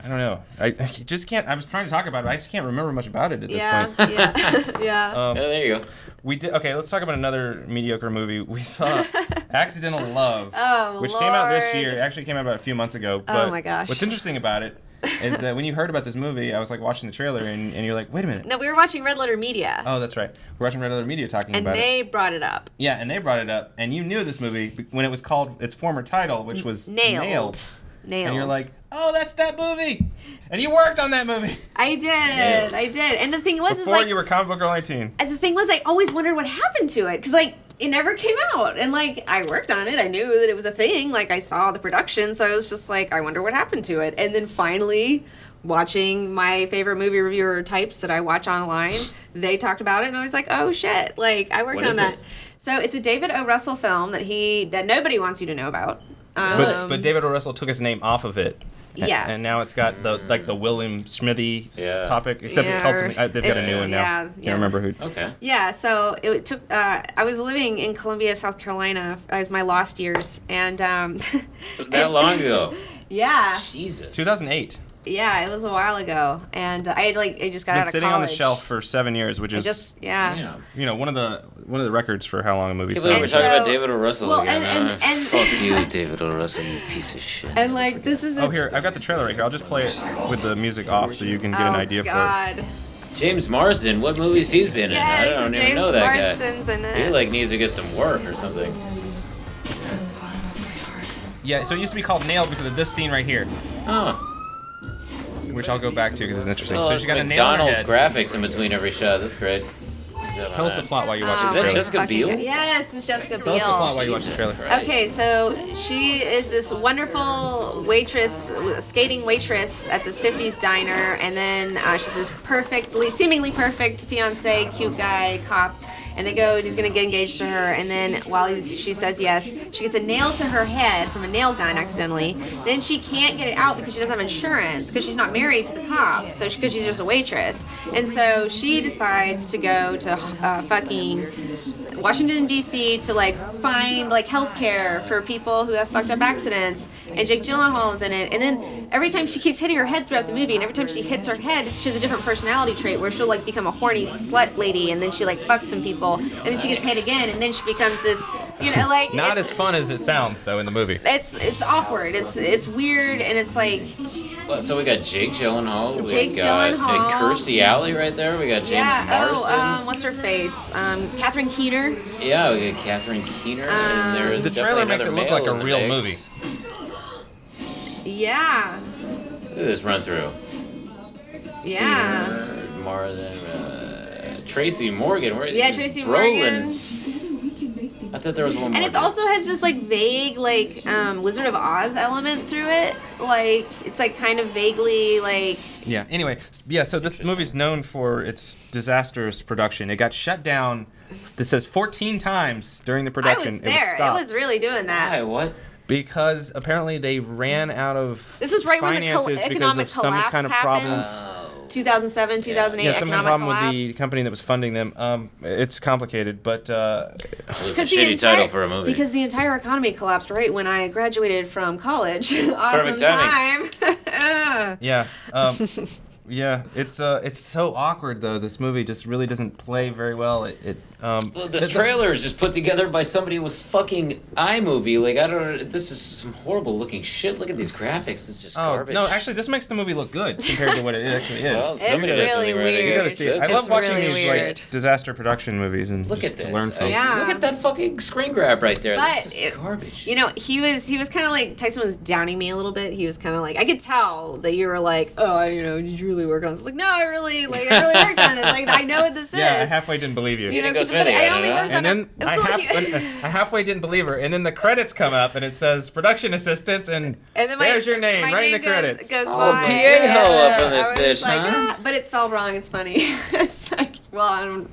I don't know. I just can't. I was trying to talk about it. I just can't remember much about it at this Yeah, point. yeah, yeah. Yeah, there you go. We did. Okay, let's talk about another mediocre movie. We saw Accidental Love, Oh, which came out this Lord. year. It actually came out about a few months ago. Oh, But my gosh. What's interesting about it is that when you heard about this movie, I was like watching the trailer, and you're like, wait a minute. No, we were watching Red Letter Media, Oh, that's right. We're watching Red Letter Media talking and about it. they brought it up. Yeah, and they brought it up, and you knew this movie when it was called its former title, which was Nailed. And you're like, oh, that's that movie, and you worked on that movie I did. And the thing was, is before like, you were comic book girl 18. and the thing was, I always wondered what happened to it because like it never came out, and like I worked on it. I knew that it was a thing. Like I saw the production, so I was just like, I wonder what happened to it. And then finally, watching my favorite movie reviewer types that I watch online, they talked about it, and I was like, oh shit, like I worked What on is that. it? So it's a David O. Russell film that nobody wants you to know about. But David O. Russell took his name off of it. Yeah. And now it's got the William Smithy Yeah. topic, except it's called something. They've got a new one now. Yeah, Can't remember who. Okay. Yeah, so it took. I was living in Columbia, South Carolina. It was my lost years, and That long ago. yeah, Jesus. 2008. yeah, it was a while ago, and I just got It's been out of sitting on the college. shelf for 7 years, which I is just Damn. one of the records for how long a movie Can't sat. believe we're And talking about so- David O. Russell well, again. and- Fuck you, David O. Russell, you piece of shit. and like this is. Oh, here, I've got the trailer right here. I'll just play it with the music off so you can get an idea God. James Marsden, what movies he's been in? I Yes, don't even James know that Marsden's in guy. it. He like needs to get some work or something. for. Yeah, so it used to be called Nailed because of this scene right here, Oh. which I'll go back to because it's interesting. Oh, so it's she's got a nail in her McDonald's head. graphics in between every shot. That's great. Tell us the plot while you watch Is the that trailer. Jessica Fucking Biel? good. Yes, it's Jessica Tell us the plot Biel. while you watch the trailer. Christ. Okay, so she is this wonderful waitress, skating waitress at this 50s diner, and then she's this seemingly perfect fiance, cute guy, cop, and they go and he's gonna get engaged to her, and then while she says yes, she gets a nail to her head from a nail gun accidentally. Then she can't get it out because she doesn't have insurance because she's not married to the cop, so because she's just a waitress, and so she decides to go to fucking Washington D.C. to like find like health care for people who have fucked up accidents. And Jake Gyllenhaal is in it. And then every time she keeps hitting her head throughout the movie, and every time she hits her head, she has a different personality trait where she'll like become a horny slut lady, and then she like fucks some people, and then she gets hit again, and then she becomes this, you know, like Not it's, as fun as it sounds though in the movie. It's awkward. It's weird, and it's like Well, so we got Jake Gyllenhaal. Jake We've got Gyllenhaal. Kirstie Alley right there. We got James Marsden. what's her face? Catherine Keener. Yeah, we got Catherine Keener. and there's The trailer definitely makes it another look male like a in the real mix. movie. Yeah. Look at this run through. Yeah. Marsden, Tracy Morgan. Yeah, Tracy Brolin. Morgan. I thought there was one more. And it also has this like vague like Wizard of Oz element through it. Like it's like kind of vaguely like. Yeah. Anyway, yeah. So this movie's known for its disastrous production. It got shut down. It says 14 times during the production. I was there. It was really doing that. Why? What? Because apparently they ran out of This was right when the finances because economic of some collapse kind of happened. problems. 2007, 2008 Yeah, some kind of economic problem collapse. with the company that was funding them. It's complicated, but It's a Because the shitty title for a movie. Because the entire economy collapsed right when I graduated from college. Awesome time. yeah. Yeah, it's so awkward though. This movie just really doesn't play very well. Well, this trailer is just put together by somebody with fucking iMovie. Like, I don't. This is some horrible looking shit. Look at these graphics. It's just garbage. No, actually, this makes the movie look good compared to what it actually is. Well, It's somebody does really something right. weird. You gotta see it. I It's love watching really these weird. like disaster production movies and Look just at this. to learn from. Yeah. Look at that fucking screen grab right there. But This is garbage. You know, he was kind of like Tyson was downing me a little bit. He was kind of like I could tell that you were like, oh, did you really work on this? Like, no, I really worked on this. Like, I know what this Yeah, I is. halfway didn't believe you. You know, goes 'cause- but I only Vinny, worked And on then it. I halfway didn't believe her, and then the credits come up, and it says production assistants, and then there's your name my right in name the credits. Goes Oh, by. PA up in this I was bitch, like, huh? but it's spelled wrong. It's funny. It's like, well,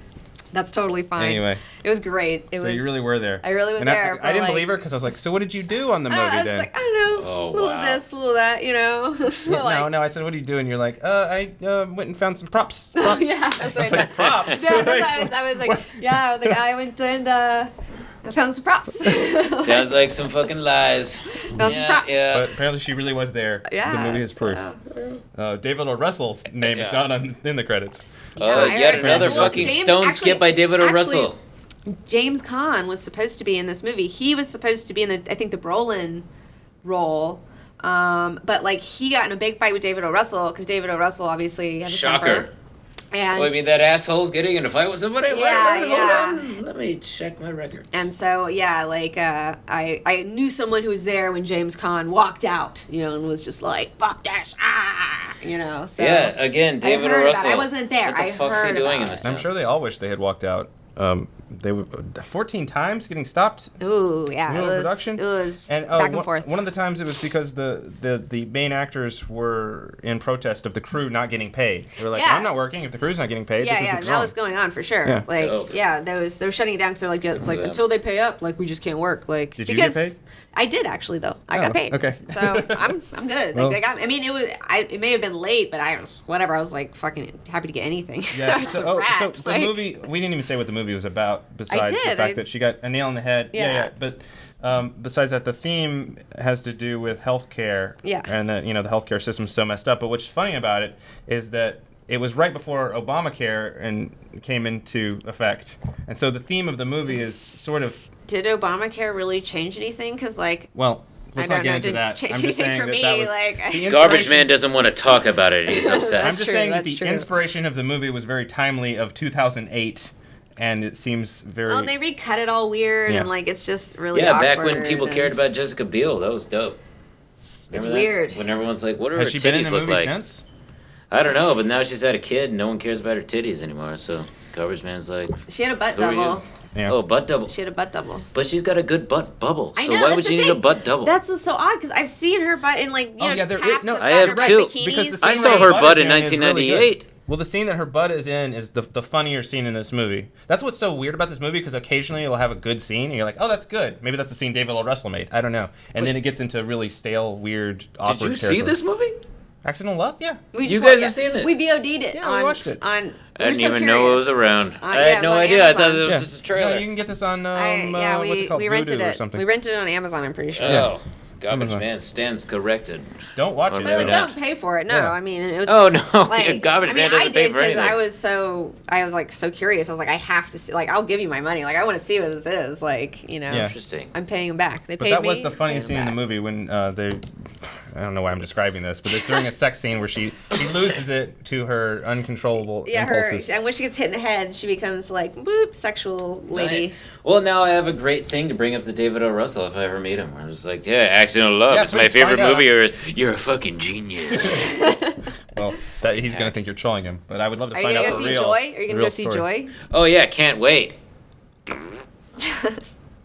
that's totally fine. Anyway. It was great. So you really were there. I really was And there I for, didn't like- believe her because I was like, so what did you do on the movie I was then? like, I don't know, Oh, a little wow. this, a little that, you know. Like, No, I said, what do you do? And you're like, I went and found some props. Oh, Props. yeah, that's I what was I like, said. props? No, that's I was like, What? yeah, I was like, I went and I found some props. Sounds like some fucking lies. Found some props. Yeah. But apparently she really was there. Yeah. The movie is proof. David O. Russell's name is Yeah. not in the credits. Yet I- another well, fucking James- stone actually- skip by David O. actually, Russell. James Caan was supposed to be in this movie. He was supposed to be in I think the Brolin role. But like he got in a big fight with David O. Russell because David O. Russell obviously has a Shocker. temper. And Oh, you mean that asshole's getting in a fight with somebody? Yeah, Hold yeah. on. Let me check my records. And so, yeah, like, I knew someone who was there when James Caan walked out, you know, and was just like, fuck this, you know, so. Yeah, again, David I heard O. about Russell. it. I wasn't there. What the I fuck's he heard doing about in this it. town? I'm sure they all wish they had walked out. They were 14 times getting stopped. Ooh, yeah. Middle of production? It was And back and forth. One of the times it was because the main actors were in protest of the crew not getting paid. They were like, Yeah. I'm not working if the crew's not getting paid. Yeah, this yeah, isn't that wrong. was going on for sure. Yeah. Like, Dope. yeah, they were shutting it down because they're like, it's like Yeah. until they pay up, like we just can't work. Like, Did you because get paid? I did actually though. I Oh, got paid. okay. So I'm good. Well- Like, they got. I mean, it may have been late, but I was whatever. I was like fucking happy to get anything. I Yeah. was So, a rat. so the Like- movie, we didn't even say what the movie was about besides the did, fact that she got a nail in the head. Yeah. But besides that, the theme has to do with healthcare. Yeah. And that, the healthcare system's so messed up. But what's funny about it is that it was right before Obamacare and came into effect. And so the theme of the movie is sort of, Did Obamacare really change anything? Because like. well, let's I not don't get know, into didn't that. change I'm just anything saying for that me, that was like- the Garbage inspiration- Man doesn't want to talk about it. He's upset. I'm That's just true, saying that that's the true. inspiration of the movie was very timely of 2008, and it seems very. Oh, they recut it all weird Yeah. and like it's just really Yeah, awkward. back when people and- cared about Jessica Biel, that was dope. It's Remember that? weird. When everyone's like, what do her Has she been in titties the look movie like? since? I don't know, but now she's had a kid and no one cares about her titties anymore, so Garbage Man's like, She had a butt who are you? double. Yeah. Oh, butt double. She had a butt double. But she's got a good butt bubble, I so know, why that's would the you need a thing. butt double? That's what's so odd because I've seen her butt in like Oh, yeah, there- caps no, of I have butt too, bikinis. because the I scene saw where her butt butt is in is really 1998. good. Well, the scene that her butt is in is the funnier scene in this movie. That's what's so weird about this movie, because occasionally it'll have a good scene, and you're like, oh, that's good. Maybe that's the scene David O. Russell made. I don't know. And then it gets into really stale, weird, awkward Did you see territory. this movie? Accidental Love? Yeah. We You just guys wa- have seen this? We VOD'd it. Yeah, we on, watched it. On. I we were didn't so even know it was curious. around. Yeah, I it had was no on idea. I thought Amazon. it was just a trailer. No, you can get this on, Yeah, what's it called? we rented Vudu or it. something. We rented it on Amazon. I'm pretty sure. Oh, Garbage Amazon. Man stands corrected. Don't watch Or it. maybe But like, not. don't pay for it. No, Yeah. I mean it was. Oh, no. Like, Garbage I Man mean, doesn't I pay did for because anything. I was like so curious. I was like, I have to see. Like, I'll give you my money. Like, I want to see what this is. Like, you know. Yeah. Interesting. I'm paying them back. They But paid that me. was the I'm funniest paying scene in the them movie when they. I don't know why I'm describing this, but it's during a sex scene where she loses it to her uncontrollable back. Yeah, impulses. and when she gets hit in the head, she becomes like boop sexual lady. Nice. Well, now I have a great thing to bring up to David O. Russell if I ever meet him. I was like, yeah, Accidental Love. Yeah, It's my please favorite find out. movie. Or you're a fucking genius. Well, he's going to think you're trolling him, but I would love to Are you find out gonna the go see real. Joy? Are you gonna real go see story. Joy? Oh yeah, can't wait.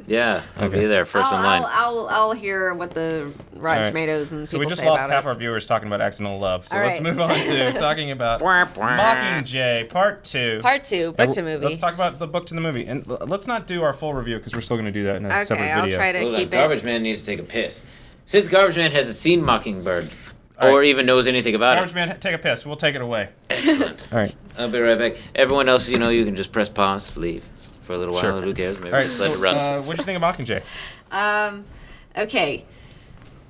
Yeah, I'll be there 1st in line. I'll hear what the Rotten All right. Tomatoes and So people we just say lost about half it. our viewers talking about accidental love. So All let's right. move on to talking about Mockingjay Part 2. Part 2, book to movie. Let's talk about the book to the movie. And let's not do our full review because we're still going to do that in a separate Okay, video. I'll try to Hold on, keep Garbage it. Man needs to take a piss. Since Garbage Man hasn't seen Mockingbird, All or right. even knows anything about Garbage it. Man, take a piss. We'll take it away. Excellent. All right. I'll be right back. Everyone else, you can just press pause, leave for a little while. Sure. Who cares? Maybe All right. just let it So, run. what do you think of Mockingjay? Okay.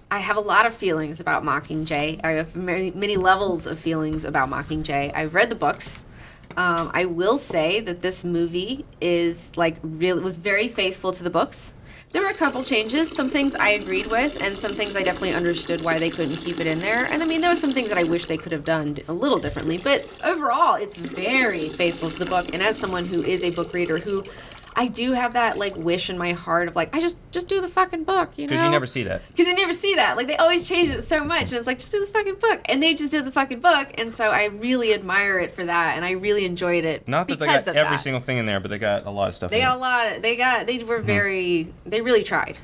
I have a lot of feelings about Mockingjay. I have many levels of feelings about Mockingjay. I've read the books. I will say that this movie is was very faithful to the books. There were a couple changes. Some things I agreed with, and some things I definitely understood why they couldn't keep it in there. And I mean, there were some things that I wish they could have done a little differently. But overall, it's very faithful to the book. And as someone who is a book reader, who I do have that wish in my heart of I just do the fucking book, you know? Because you never see that. Because you never see that. They always change it so much. And it's just do the fucking book. And they just did the fucking book. And so I really admire it for that. And I really enjoyed it Not that they because got of every that. single thing in there, but they got a lot of stuff They in got it. a lot. They were very, they really tried.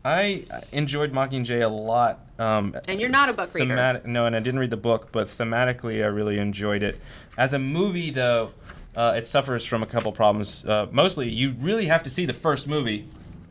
I enjoyed Mockingjay a lot. And you're not a book reader. No, and I didn't read the book, but thematically I really enjoyed it. As a movie, though, it suffers from a couple problems. Mostly, you really have to see the first movie,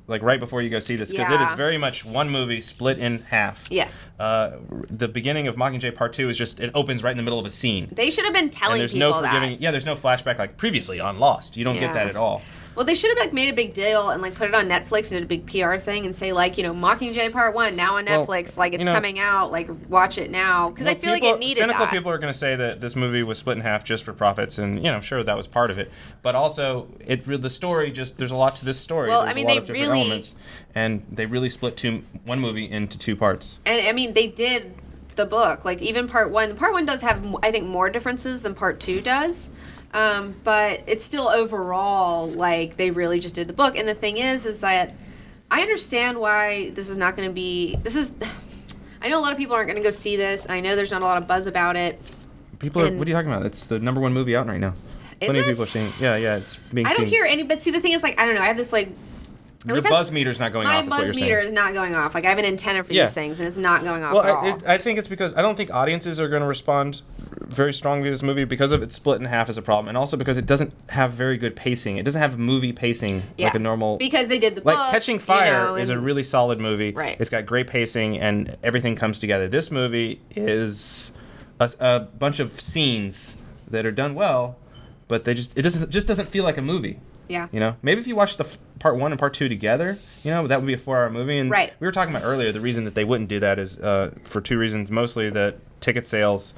right before you go see this, because it Yeah. is very much one movie split in half. Yes. The beginning of Mockingjay Part 2 is it opens right in the middle of a scene. They should have been And telling there's people no forgiving. that. Yeah, there's no flashback like previously on Lost. You don't Yeah. get that at all. Well, they should have made a big deal and put it on Netflix and did a big PR thing and say Mockingjay Part 1 now on Well, Netflix, it's coming out, watch it now, because I feel like it needed cynical that. people are going to say that this movie was split in half just for profits, and sure that was part of it, but also the story there's a lot to this story. Well, There's I mean, a lot they of different really- elements, and they really split one movie into two parts. And I mean, they did the book, even Part 1. Part 1 does have, I think, more differences than Part 2 does. But it's still overall, they really just did the book. And the thing is that I understand why this is not going to be, I know a lot of people aren't going to go see this. And I know there's not a lot of buzz about it. What are you talking about? It's the number one movie out right now. Plenty of people are seeing. Yeah, it's being seen. I don't hear any, but see, the thing is, I don't know, I have this, Your buzz meter's not going my off. Is what you're buzz saying. meter is not going off. I have an antenna for Yeah. these things, and it's not going off Well, at all. I think it's because I don't think audiences are going to respond very strongly to this movie because of its split in half as a problem, and also because it doesn't have very good pacing. It doesn't have movie pacing like a normal. Because they did the book. Catching Fire is a really solid movie. Right. It's got great pacing and everything comes together. This movie is a bunch of scenes that are done well, but it just doesn't feel like a movie. Yeah. Maybe if you watch the part 1 and part 2 together, that would be a 4-hour movie. And Right. we were talking about earlier, the reason that they wouldn't do that is for two reasons. Mostly that ticket sales,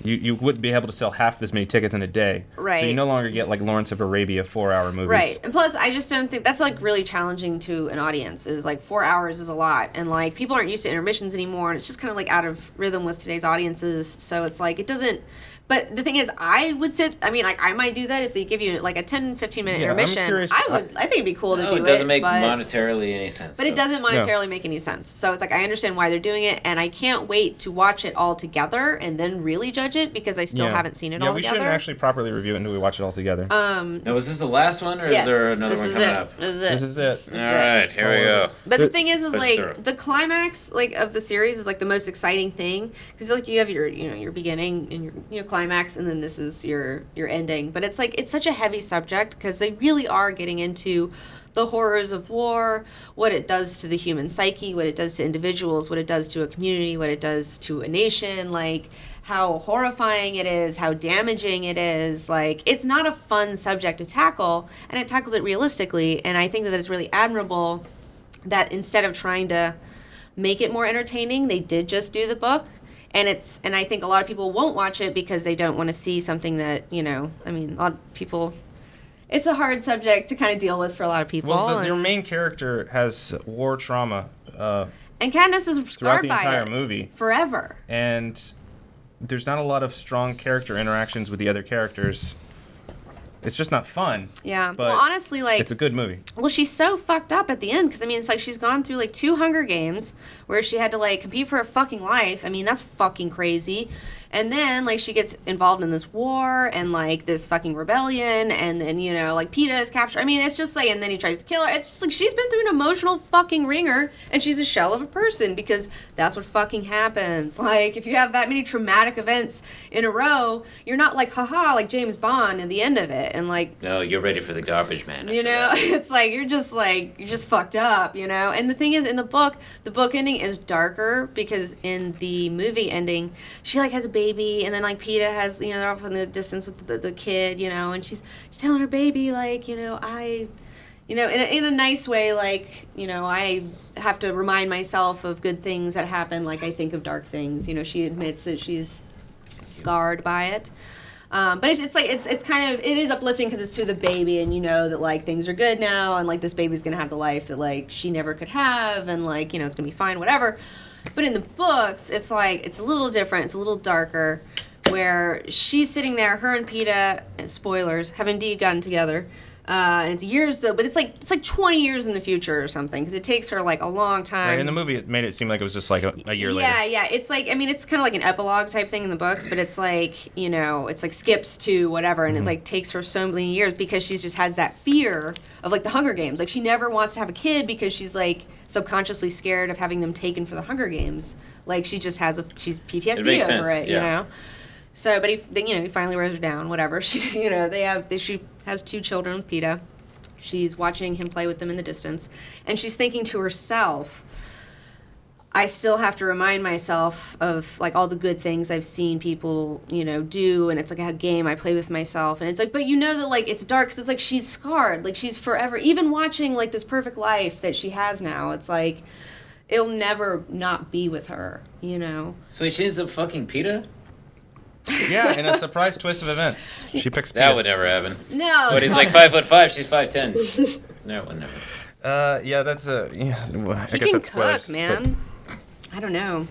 you wouldn't be able to sell half as many tickets in a day. Right. So you no longer get Lawrence of Arabia 4-hour movies. Right. And plus, I just don't think that's really challenging to an audience. Is 4 hours is a lot, and people aren't used to intermissions anymore, and it's just kind of out of rhythm with today's audiences. So it's it doesn't. But the thing is, I would sit. I mean, I might do that if they give you a 10, 15-minute Yeah, I'm intermission. curious- I think it'd be cool to do it doesn't make but, monetarily any sense. But it so. doesn't monetarily make any sense. So it's I understand why they're doing it, and I can't wait to watch it all together and then really judge it because I still haven't seen it all we together. shouldn't actually properly review it until we watch it all together. Now, was this the last one, or Yes, is there another this one is coming it. up? This is it. This is it. All right, here we go. But the thing is Let's do it. the climax of the series is the most exciting thing because you have your beginning and your climax, and then this is your ending. But it's it's such a heavy subject because they really are getting into the horrors of war, what it does to the human psyche, what it does to individuals, what it does to a community, what it does to a nation, how horrifying it is, how damaging it is. It's not a fun subject to tackle, and it tackles it realistically, and I think that it's really admirable that instead of trying to make it more entertaining, they did just do the book. And I think a lot of people won't watch it because they don't want to see something that, a lot of people, it's a hard subject to kind of deal with for a lot of people. Well, their main character has war trauma and Katniss is throughout scarred the by entire it movie. forever. And there's not a lot of strong character interactions with the other characters. It's just not fun. Yeah. But well, honestly, it's a good movie. Well, she's so fucked up at the end because it's she's gone through 2 Hunger Games where she had to compete for her fucking life. I mean, that's fucking crazy. And then, like, she gets involved in this war and, like, this fucking rebellion. And then, you know, like, PETA is captured. I mean, it's just like, and then he tries to kill her. It's just like, she's been through an emotional fucking ringer. And she's a shell of a person because that's what fucking happens. Like, if you have that many traumatic events in a row, you're not like, haha, like James Bond at the end of it. And, like, No, you're ready for the garbage man. you know, it's like, you're just fucked up, you know? And the thing is, in the book ending is darker because in the movie ending, she, like, has a baby, and then, like, PETA has, you know, they're off in the distance with the kid, you know, and she's telling her baby, like, you know, you know, in a nice way, like, you know, I have to remind myself of good things that happen, like, I think of dark things, you know, she admits that she's scarred by it. But it's like, it's kind of, it is uplifting because it's to the baby, and you know that, like, things are good now, and, like, this baby's gonna have the life that, like, she never could have, and, like, you know, it's gonna be fine, whatever. But in the books, it's like, it's a little different, it's a little darker, where she's sitting there, her and PETA, spoilers, have indeed gotten together. And it's years though, but it's like 20 years in the future or something, because it takes her like a long time. Right, in the movie, it made it seem like it was just like a year later. Yeah. It's like, I mean, it's kind of like an epilogue type thing in the books, but it's like, you know, it's like skips to whatever, and it's like takes her so many years because she just has that fear of like the Hunger Games. Like, she never wants to have a kid because she's like subconsciously scared of having them taken for the Hunger Games. Like, she just has she's PTSD over it, you know. So, but he finally wears her down. Whatever. She, you know, she has 2 children with PETA. She's watching him play with them in the distance, and she's thinking to herself, I still have to remind myself of, like, all the good things I've seen people, you know, do, and it's like a game I play with myself, and it's like, but you know that, like, it's dark, because it's like she's scarred, like, she's forever, even watching, like, this perfect life that she has now, it's like, it'll never not be with her, you know? So she ends up fucking PETA? Yeah, in a surprise twist of events. She picks PETA. That would never happen. No. But he's like 5'5", she's 5'10". No, it would never. Yeah, that's a. Yeah, well, I He guess can that's spoilers, cook, man. I don't know.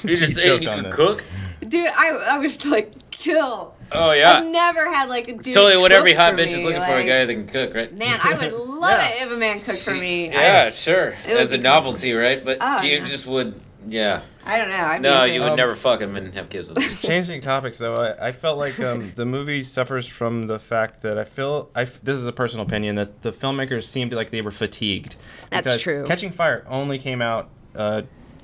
You just saying choked you on can that. cook? Dude, I was like, kill. Oh, yeah. I've never had, like, a dude It's totally what every cook hot for bitch me, is looking for, a like, guy that can cook, right? Man, I would love Yeah. it if a man cooked for me. Yeah, sure. it would As a be- novelty, right? But Oh, you yeah. just would, yeah. I don't know. I'd No, be into you it. would never fuck him and have kids with him. Changing topics, though, I felt like the movie suffers from the fact that this is a personal opinion, that the filmmakers seemed like they were fatigued. That's Because true. Catching Fire only came out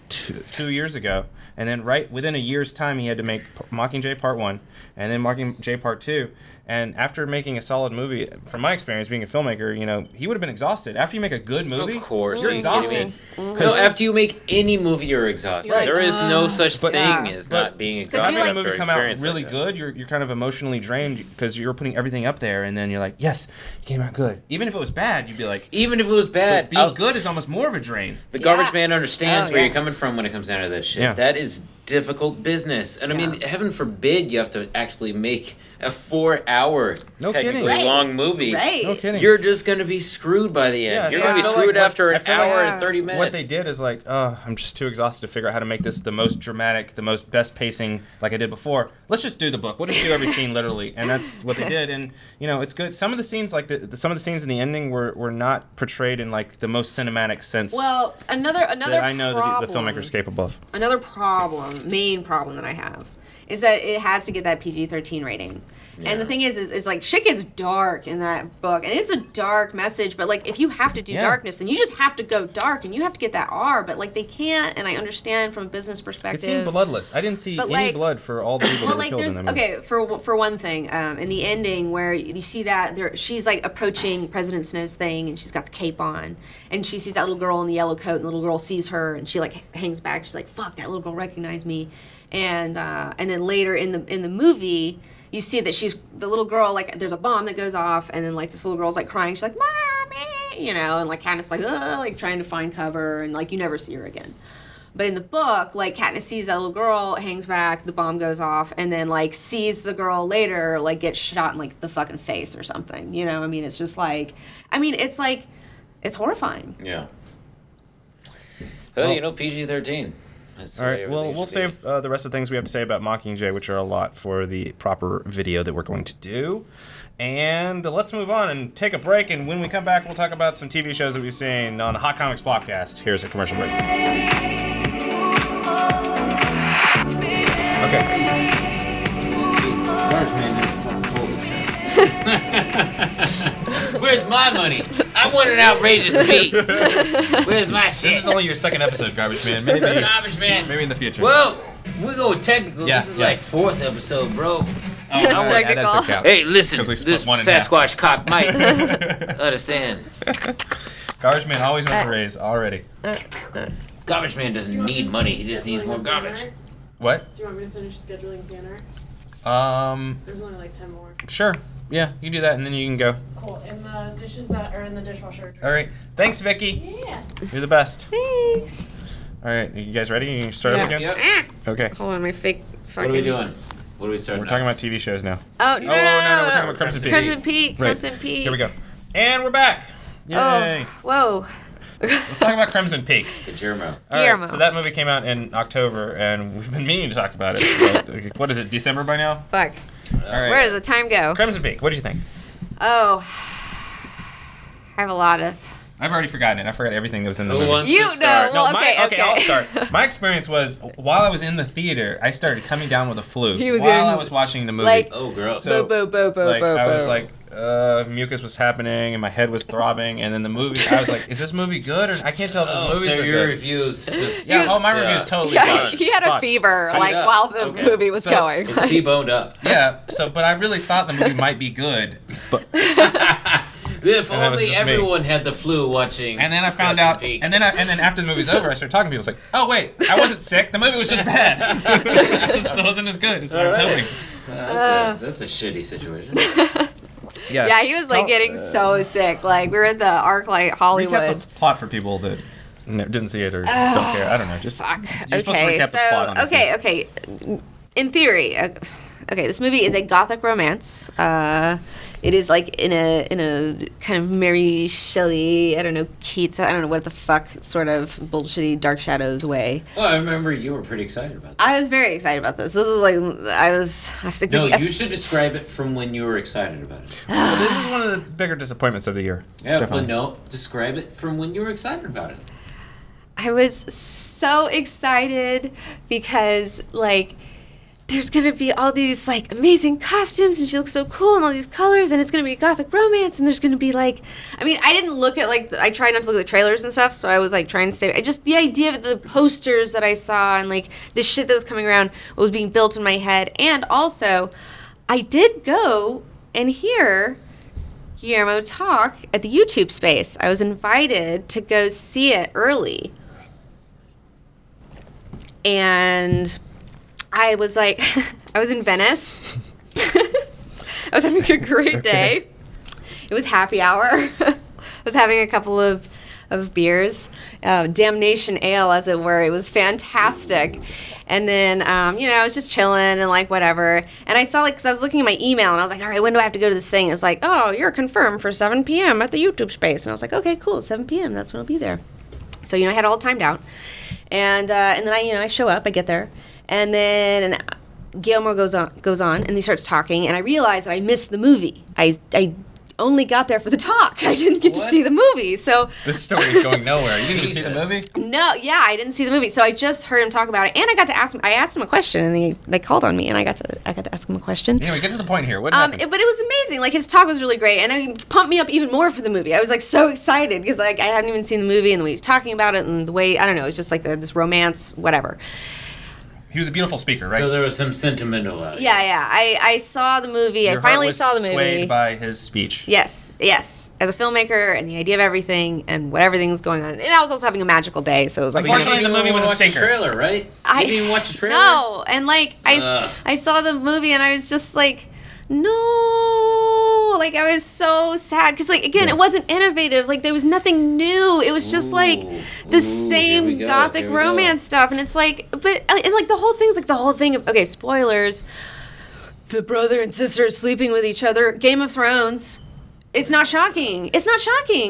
2 years ago, and then right within a year's time, he had to make Mockingjay Part 1, and then Mockingjay Part 2. And after making a solid movie, from my experience being a filmmaker, you know, he would have been exhausted. After you make a good movie, Of course. you're Are you exhausted. No, after you make any movie, you're exhausted. Right. There is no such But- thing Yeah. as but- not being you're exhausted Having like- a after movie an come out experience really like that. good, you're kind of emotionally drained because you're putting everything up there, and then you're like, yes, it came out good. Even if it was bad, you'd be like, Even if it was bad, but being good is almost more of a drain. the garbage Yeah. man understands Oh, where yeah. you're coming from when it comes down to that shit. Yeah. That is difficult business. And I mean, heaven forbid you have to actually make a 4-hour, No technically kidding. Right. long movie. Right. No kidding. You're just going to be screwed by the end. Yeah, You're so I going to be feel screwed like after I an feel like hour and 30 minutes. What they did is like, I'm just too exhausted to figure out how to make this the most dramatic, the most best pacing like I did before. Let's just do the book. We'll just do every scene literally, and that's what they did. And you know, it's good. Some of the scenes, like some of the scenes in the ending, were not portrayed in like the most cinematic sense. Well, another that I know problem, that the filmmaker's capable of. Another main problem that I have, is that it has to get that PG-13 rating. And the thing is like, shit gets dark in that book, and it's a dark message, but like, if you have to do darkness, then you just have to go dark, and you have to get that R, but like, they can't, and I understand from a business It perspective. seemed bloodless. I didn't see But, any like- blood for all the people Well, that were like, killed there's in that movie. okay, for one thing, in the ending where you see that she's like approaching President Snow's thing, and she's got the cape on, and she sees that little girl in the yellow coat, and the little girl sees her, and she like hangs back. She's like, "Fuck, that little girl recognized me," and then later in the movie, you see that the little girl, like, there's a bomb that goes off, and then like this little girl's like crying. She's like, "Mommy," you know, and like Katniss like trying to find cover, and like you never see her again. But in the book, like, Katniss sees that little girl, hangs back, the bomb goes off, and then, like, sees the girl later, like, get shot in, like, the fucking face or something. You know? I mean, it's just like, it's like, it's horrifying. Yeah. Well- You know, PG-13. That's the All way right, everything well, we'll should be. save the rest of the things we have to say about Mockingjay, which are a lot, for the proper video that we're going to do. And let's move on and take a break, and when we come back, we'll talk about some TV shows that we've seen on the Hot Comics Plopcast. Here's a commercial break. Okay. Garbage man is fucking full. Where's my money? I want an outrageous fee. Where's my shit? This is only your second episode, Garbage Man. Maybe, Garbage man. maybe in the future. Whoa, we go technical. Yeah, This is yeah. like 4th episode, bro. Oh, Technical. that doesn't count. Hey, listen, 'Cause we split this one in half. Sasquatch cock might understand. Garbage Man always went for raise already. Garbage man doesn't need money. He just needs more garbage. What? Do you want me to finish scheduling banner? There's only like 10 more. Sure. Yeah, you do that and then you can go. Cool. In the dishes that are in the dishwasher. All right. Thanks, Vicky. Yeah. You're the best. Thanks. All right, you guys ready? You start up again? Yep. Okay. Hold on, my fake fucking. What are we doing? What are we starting? We're talking about TV shows now. Oh, no, we're talking about Crimson Peak. Crimson Peak. Right. Crimson Peak. Here we go. And we're back. Yay. Oh, whoa. Let's talk about Crimson Peak. Guillermo. All Guillermo. right, so that movie came out in October, and we've been meaning to talk about it. But, what is it, December by now? Fuck. All right. Where does the time go? Crimson Peak, what did you think? Oh. I have a lot of. I've already forgotten it. I forgot everything that was in the Who movie. wants You to start? know, well, No, okay. I'll start. My experience was, while I was in the theater, I started coming down with a flu He was while getting, I was watching the movie. like, Oh, gross. So, bo, bo, bo, like, bo, I was bo. like, mucus was happening, and my head was throbbing, and then the movie, I was like, is this movie good? Or I can't tell if this movie's so are your good. reviews just... Yeah, was- my review's totally yeah, fucked. he had a Fucked. fever, Cut it like, up. while the Okay. movie was So, going. It's T-boned up. Yeah, but I really thought the movie might be good. But If And that was only just me. everyone had the flu watching. and then I found Crimson out, Peak. and then after the movie's over, I started talking to people. It's like, oh wait, I wasn't sick. The movie was just bad. It just wasn't as good as I was hoping. That's a shitty situation. Yeah, he was, like, getting so sick. Like, we were at the ArcLight Hollywood. Recap the plot for people that didn't see it or don't care. I don't know. Just Fuck. you're supposed to Okay, recap the plot on so, this okay. In theory, okay, this movie is a gothic romance. It is like in a kind of Mary Shelley, I don't know, Keats, I don't know what the fuck sort of bullshitty Dark Shadows way. Well, I remember you were pretty excited about that. I was very excited about this. This was like I was thinking. No, you should describe it from when you were excited about it. Well, this is one of the bigger disappointments of the year. Yeah, Definitely. but no, describe it from when you were excited about it. I was so excited because like there's gonna be all these like amazing costumes and she looks so cool and all these colors and it's gonna be a gothic romance and there's gonna be like I mean I didn't look at like I tried not to look at the trailers and stuff so I was like trying to stay the idea of the posters that I saw and like the shit that was coming around was being built in my head and also I did go and hear Guillermo talk at the YouTube space. I was invited to go see it early. And I was like, I was in Venice. I was having a great day. It was happy hour. I was having a couple of beers, damnation ale, as it were. It was fantastic. And then, I was just chilling and like whatever. And I saw because I was looking at my email and I was like, all right, when do I have to go to this thing? It was like, oh, you're confirmed for 7 p.m. at the YouTube space. And I was like, okay, cool, 7 p.m. That's when I'll be there. So I had it all timed out. And then I show up, I get there, and then Guillermo goes on, and he starts talking, and I realize that I missed the movie. I only got there for the talk. I didn't get to see the movie. So This story is going nowhere. You didn't even see the movie? no, yeah, I didn't see the movie. So I just heard him talk about it, and I got to ask him. I asked him a question, and they called on me, and I got to ask him a question. Anyway, get to the point here. What happened? But it was amazing. Like his talk was really great, and it pumped me up even more for the movie. I was like so excited because like I hadn't even seen the movie, and the way he was talking about it, and the way I don't know, it's just like this romance, whatever. He was a beautiful speaker, right? So there was some sentimental out. Yeah. I saw the movie. Your I finally heart was saw the movie. swayed by his speech. Yes. As a filmmaker and the idea of everything and what everything's going on. And I was also having a magical day, so it was like Unfortunately, the movie was a watch stinker. The trailer, right? You didn't even watch the trailer. No, and like Ugh. I saw the movie and I was just like, no, like I was so sad because like again, it wasn't innovative. Like there was nothing new. It was just like the here we same go, gothic here we go. romance stuff, and it's like, but and like the whole thing of okay, spoilers. The brother and sister are sleeping with each other. Game of Thrones. It's not shocking.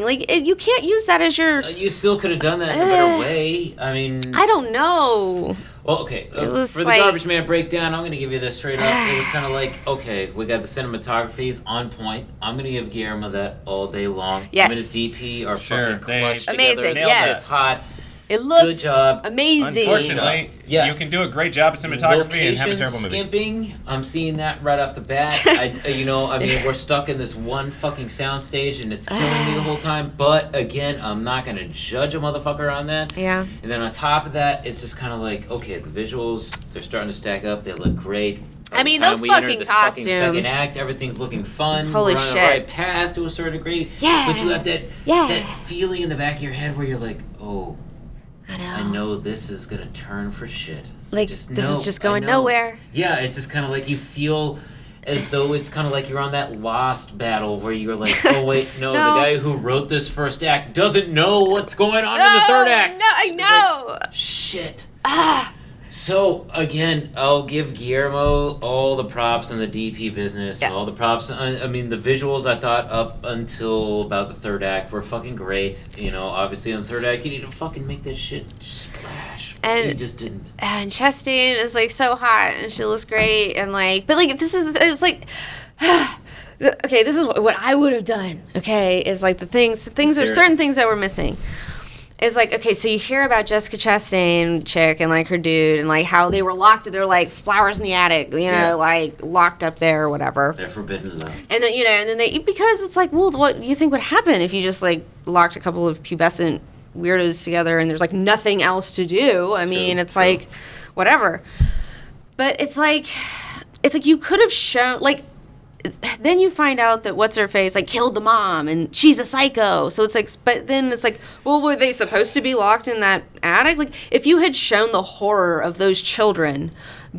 Like you can't use that as your. You still could have done that in a better way. I mean, I don't know. well, okay. It was for the like- Garbage Man breakdown, I'm going to give you this straight up. It was kind of like, okay, we got the cinematography's on point. I'm going to give Guillermo that all day long. Yes. Him and his DP are Sure, fucking clutch together. Amazing, nailed yes. It's hot. It looks Good job. amazing. Unfortunately, Yes. you can do a great job at cinematography and have a terrible movie. Skimping, I'm seeing that right off the bat. I mean, we're stuck in this one fucking soundstage and it's killing me the whole time. But again, I'm not going to judge a motherfucker on that. Yeah. And then on top of that, it's just kind of like, okay, the visuals, they're starting to stack up. They look great. I mean, By the those time we enter fucking the fucking costumes. second act, everything's looking fun. Holy We're on the shit. right path to a certain degree. Yeah. But you have that Yeah. feeling in the back of your head where you're like, oh, I know. I know this is gonna turn for shit. Like, Just this is know, just I going know. nowhere. Yeah, it's just kind of like you feel as though it's kind of like you're on that Lost battle where you're like, oh wait, no, No. the guy who wrote this first act doesn't know what's going on in the third act. No, I know. Like, shit. So again, I'll give Guillermo all the props in the DP business. Yes. All the props. I mean, the visuals I thought up until about the third act were fucking great. You know, obviously in the third act you need to fucking make that shit splash. But And- you just didn't. And Chastain is like so hot and she looks great and like, but like it's like. Okay, this is what I would have done. Okay, is like things. There's certain things that were missing. It's like, okay, so you hear about Jessica Chastain chick and like her dude and like how they were locked. They're like flowers in the attic, you know, Yeah. like locked up there or whatever. They're forbidden love. And then and then they, because it's like, well, what do you think would happen if you just like locked a couple of pubescent weirdos together and there's like nothing else to do? I mean, it's like, whatever. But it's like you could have shown like. Then you find out that what's her face like killed the mom and she's a psycho. So it's like, but then it's like, well, were they supposed to be locked in that attic? Like, if you had shown the horror of those children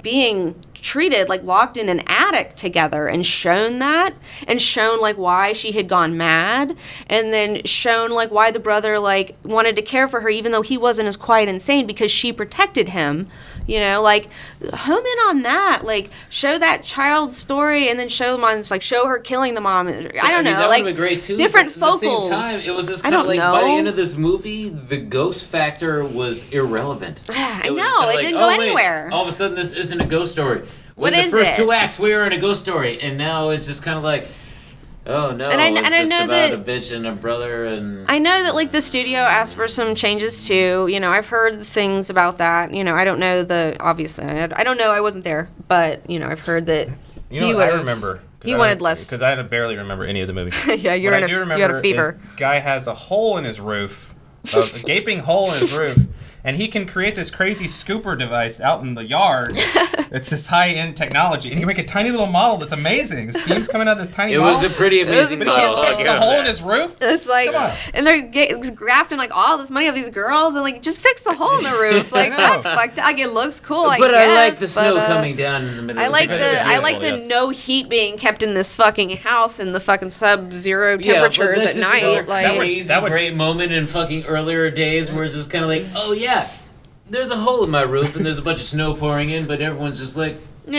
being treated like locked in an attic together and shown that and shown like why she had gone mad and then shown like why the brother like wanted to care for her even though he wasn't as quite insane because she protected him, you know, like home in on that, like show that child's story and then show them on like show her killing the mom. I don't know, that like would have been great too. different but at the focals. same time, it was just I kind of don't like know. by the end of this movie, the ghost factor was irrelevant. I was know, just kinda it like, didn't go wait, anywhere. all of a sudden, this isn't a ghost story. What In is the first it? 2 acts, we were in a ghost story, and now it's just kind of like, oh no, And I it's just know about that- a bitch and a brother and. I know that like the studio asked for some changes too. You know, I've heard things about that. You know, I don't know obviously I don't know. I wasn't there, but you know, I've heard that You know he what I would've- remember? he wanted less. Because I barely remember any of the movie. Yeah, you're what in I do you remember had a fever. is guy has a hole in his roof, a gaping hole in his roof, and he can create this crazy scooper device out in the yard. It's this high-end technology, and he can make a tiny little model that's amazing. Steam's coming out of this tiny It model. was a pretty amazing But he can't model. fix the hole in his roof? It's like, Come on. and they're grafting like all this money of these girls, and like just fix the hole in the roof. Like know. that's fucked. Like it looks cool. But I I like guess, the snow but, coming down in the middle. I of like the the I like the Beautiful, yes. no heat being kept in this fucking house in the fucking sub-zero temperatures at night. Like that great moment in fucking earlier days where it's just kind of like, oh yeah, there's a hole in my roof and there's a bunch of snow pouring in, but everyone's just like, nah,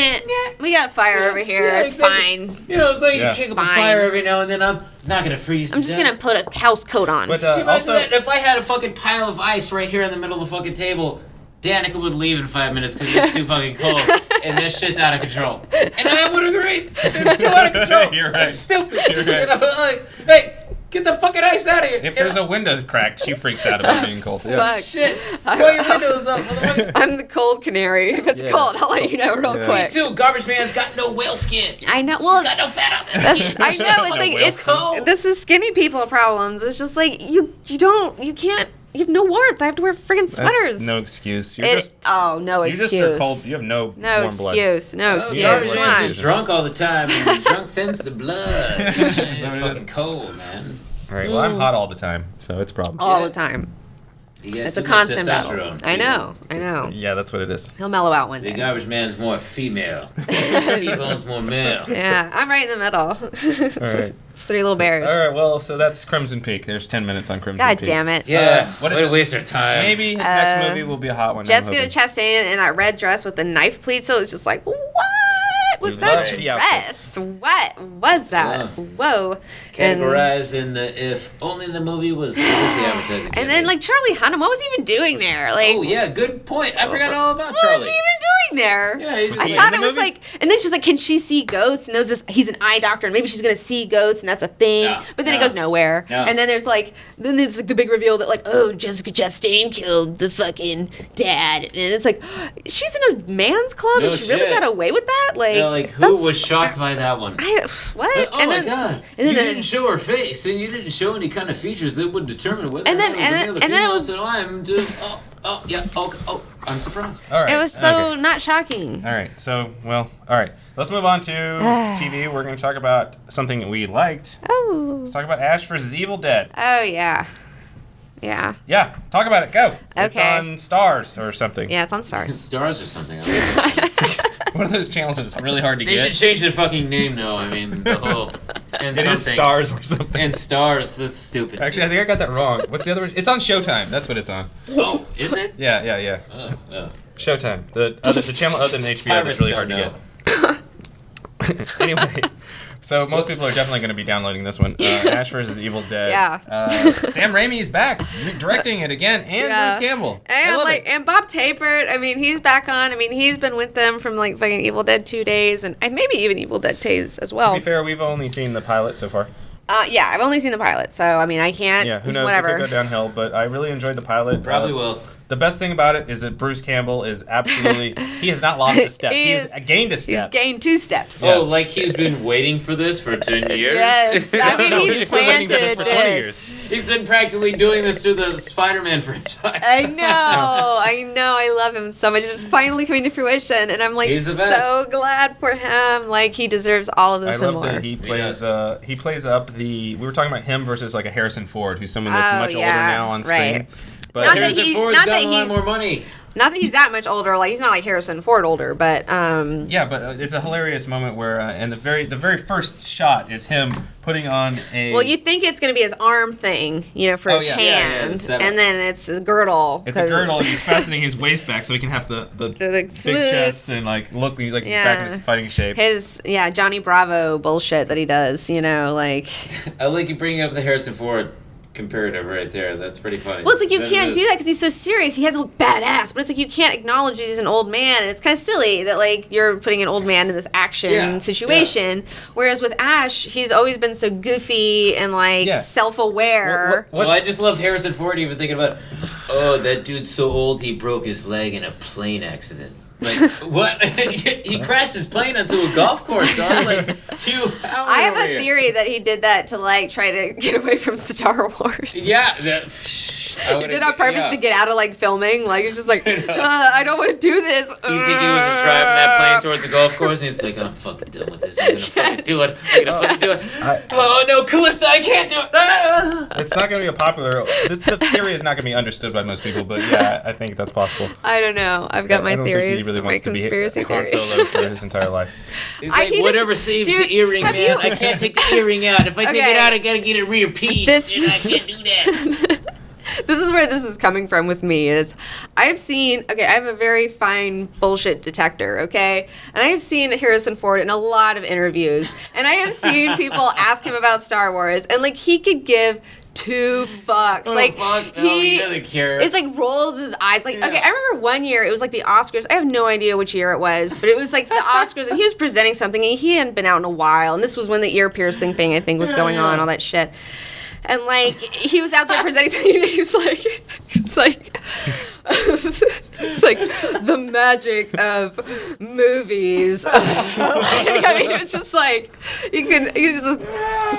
we got fire over here. yeah, It's exactly. fine. You know, it's like Yeah. you kick up a Fine. fire every now and then. I'm not gonna freeze. I'm just gonna put a house coat on. But Can you imagine also, that? If I had a fucking pile of ice right here in the middle of the fucking table, Danica would leave in 5 minutes because it's too fucking cold and this shit's out of control. And I would agree. It's too out of control. You're right. It's stupid. You're right. You know, like, hey, get the fucking ice out of here. if there's a window cracked, she freaks out about being cold. Yeah. Fuck. shit, blow your windows up, motherfucker. I'm the cold canary. If it's Yeah. cold, I'll let you know real Yeah. quick. Too, garbage man's got no whale skin. I know. Well, Got no fat on this. that's, I know. It's like it's cold. this is skinny people problems. It's just like you can't. You have no warmth. I have to wear friggin' sweaters. That's no excuse. You're It- just no you excuse. just are cold. You have no No warm blood. excuse. No Oh, excuse. garbage Come man's on. just drunk all the time. And drunk thins the blood. That's It's what it fucking is. cold, man. All right. Well, I'm hot all the time, so it's a problem. All the time. You got It's a too much constant battle. testosterone. I know. I know. Yeah, that's what it is. He'll mellow out one The day. garbage man's more female. T-Bone's more male. Yeah, I'm right in the middle. All right. It's three little bears. All right. Well, so that's Crimson Peak. There's 10 minutes on Crimson God Peak. damn it. Yeah, what way did- to waste our time. Maybe his next movie will be a hot one. I'm Jessica hoping. Chastain in that red dress with the knife pleat, so it's just like, what was We that love the outfits. dress? What was that? Yeah. Whoa. And, Categorized in the if only the movie was the advertising. and campaign. then like Charlie Hunnam, what was he even doing there? Like, oh yeah, good point. I forgot all about what Charlie. was he even doing sitting there. Yeah, he's just I like- thought in it the was movie? like, and then she's like, can she see ghosts? And there's this, he's an eye doctor, and maybe she's gonna see ghosts, and that's a thing. No, but then it no, goes nowhere. no. And then there's like the big reveal that like, oh, Jessica Chastain killed the fucking dad, and it's like, she's in a man's club, No and she really shit. got away with that. Like, Yeah, like who that's- was shocked by that one? What? Oh and my then, god! And then, You didn't show her face, and you didn't show any kind of features that would determine whether. And or then- not it was a and male or then it female, was- So I'm just I'm surprised. All right. it was so okay. not shocking. All right. So, well, all right. Let's move on to TV. We're going to talk about something that we liked. Oh. Let's talk about Ash vs. Evil Dead. Oh yeah. Yeah. Yeah, talk about it. Go. It's Okay. on Stars or something. Yeah, it's on Stars. Stars or something. One of those channels that's really hard to They should get. change the fucking name though. I mean, the whole and It is something. Stars or something. And Stars. That's stupid. Actually, I think I got that wrong. What's the other one? It's on Showtime. That's what it's on. Oh, is it? Yeah. Oh. Showtime. The channel other than HBO Pirates that's really don't hard to get. Anyway, so most people are definitely going to be downloading this one. Ash vs. Evil Dead. Yeah. Sam Raimi's back, directing it again, and Bruce Campbell. I And love like, it. and Bob Tapert. I mean, he's back on. I mean, he's been with them from like fucking Evil Dead 2 days, and maybe even Evil Dead Days as well. To be fair, we've only seen the pilot so far. Yeah, I've only seen the pilot, so I mean, I can't. Yeah, who knows? It Whatever. could go downhill, but I really enjoyed the pilot. Probably will. The best thing about it is that Bruce Campbell is absolutely, he has not lost a step. He has gained a He's step. gained 2 steps. Yeah. Oh, like he's been waiting for this for 10 years? Yes, I mean, No, he's he's been waiting for this planted for 20 this. years. He's been practically doing this through the Spider-Man franchise. I know, I love him so much. It's finally coming to fruition, and I'm like He's the best. so glad for him. Like he deserves all of I this and love more. that he plays up the, we were talking about him versus like a Harrison Ford, who's someone that's Oh, much older yeah, now on screen. right. But Not that Harrison he- Ford's not got that a lot he's- more money. Not that he's that much older. Like he's not like Harrison Ford older, but yeah, but it's a hilarious moment where, and the very first shot is him putting on a. well, you think it's gonna be his arm thing, for his yeah. hand, the setup. and then it's a girdle. It's a girdle, and he's fastening his waist back so he can have the big smooth. chest and like look. He's like back in his fighting shape. His Johnny Bravo bullshit that he does, like. I like you bringing up the Harrison Ford comparative right there. That's pretty funny. Well, it's like you can't do that because he's so serious. He has to look badass, but it's like you can't acknowledge he's an old man, and it's kind of silly that like you're putting an old man in this action situation. Whereas with Ash, he's always been so goofy and like self-aware. Well, I just love Harrison Ford even thinking about, oh, that dude's so old he broke his leg in a plane accident. Like, what? He crashed his plane onto a golf course, son. Like, I have a theory that he did that to like try to get away from Star Wars. Yeah, He did it on purpose to get out of like filming. Like it's just like I don't want to do this. You think he was just driving that plane towards the golf course and he's like, I'm fucking done with this. I'm gonna fucking do it. I'm gonna fucking do it. Oh no, Callista, I can't do it. It's not going to be a popular. The theory is not going to be understood by most people, but yeah, I think that's possible. I don't know. I've got my I don't think theories, he really my wants to be conspiracy Han theories. Solo for his entire life. He's like, he whatever just- saves dude, the earring, have man. you- I can't take the earring out. If I take Okay. it out, I gotta get it reappeased. And I can't do that. This is where this is coming from with me is I have a very fine bullshit detector, okay? And I have seen Harrison Ford in a lot of interviews, and I have seen people ask him about Star Wars, and like he could give 2 fucks. Oh, like fuck no, he doesn't care. It's like rolls his eyes. Like okay, I remember one year it was like the Oscars. I have no idea which year it was, but it was like the Oscars, and he was presenting something, and he hadn't been out in a while, and this was when the ear piercing thing I think was going on, all that shit. And like he was out there presenting something, and he's like it's like the magic of movies. I mean, it was just like he just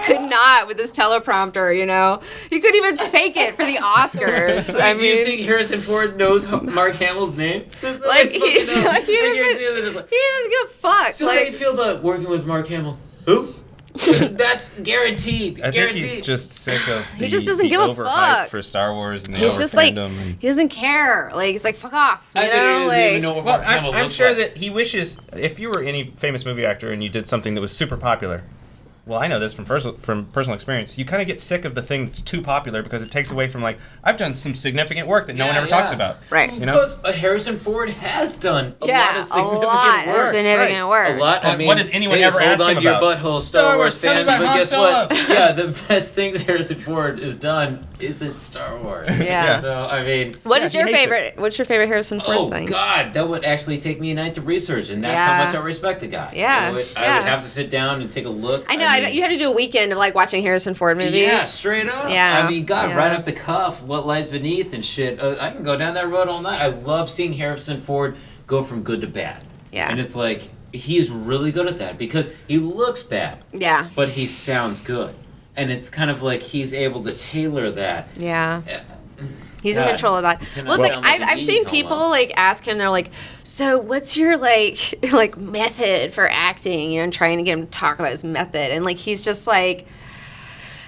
could not with this teleprompter, He couldn't even fake it for the Oscars. I Do you mean, think Harrison Ford knows Mark Hamill's name? like he doesn't give a fuck. So how do you Like feel about working with Mark Hamill? Who? That's guaranteed. I think he's just sick of the, just doesn't give a overhype fuck. for Star Wars and the he's just like over-fandom and- he doesn't care. Like he's like fuck off. I bet he doesn't even know what Well, Mark Hamill I'm looks sure like. that he wishes if you were any famous movie actor and you did something that was super popular. Well, I know this from personal experience. You kind of get sick of the thing that's too popular because it takes away from like I've done some significant work that no one ever talks about. Right. You know? Because Harrison Ford has done a lot Yeah, of significant a lot work. of significant work. A lot. I But mean, what does anyone hey, ever ask hold him on to your about? butthole, Star Wars Tell me fans. about But Han guess Solo. what? Yeah, the best things Harrison Ford has done isn't Star Wars. Yeah. So I mean, What's your he hates favorite? What's your favorite Harrison Ford oh thing? God, that would actually take me a night to research, and that's how much I respect the guy. Yeah, I would have to sit down and take a look. I know. You had to do a weekend of like watching Harrison Ford movies. Yeah, straight up. Yeah. I mean, God, right off the cuff, What Lies Beneath and shit. I can go down that road all night. I love seeing Harrison Ford go from good to bad. Yeah. And it's like, he's really good at that because he looks bad. Yeah. But he sounds good. And it's kind of like he's able to tailor that. Yeah. Uh, He's in control of that. Can Well, it's I like sound like an I've seen idiot people all like ask him. They're like, "So, what's your like method for acting?" You know, and trying to get him to talk about his method, and like he's just like,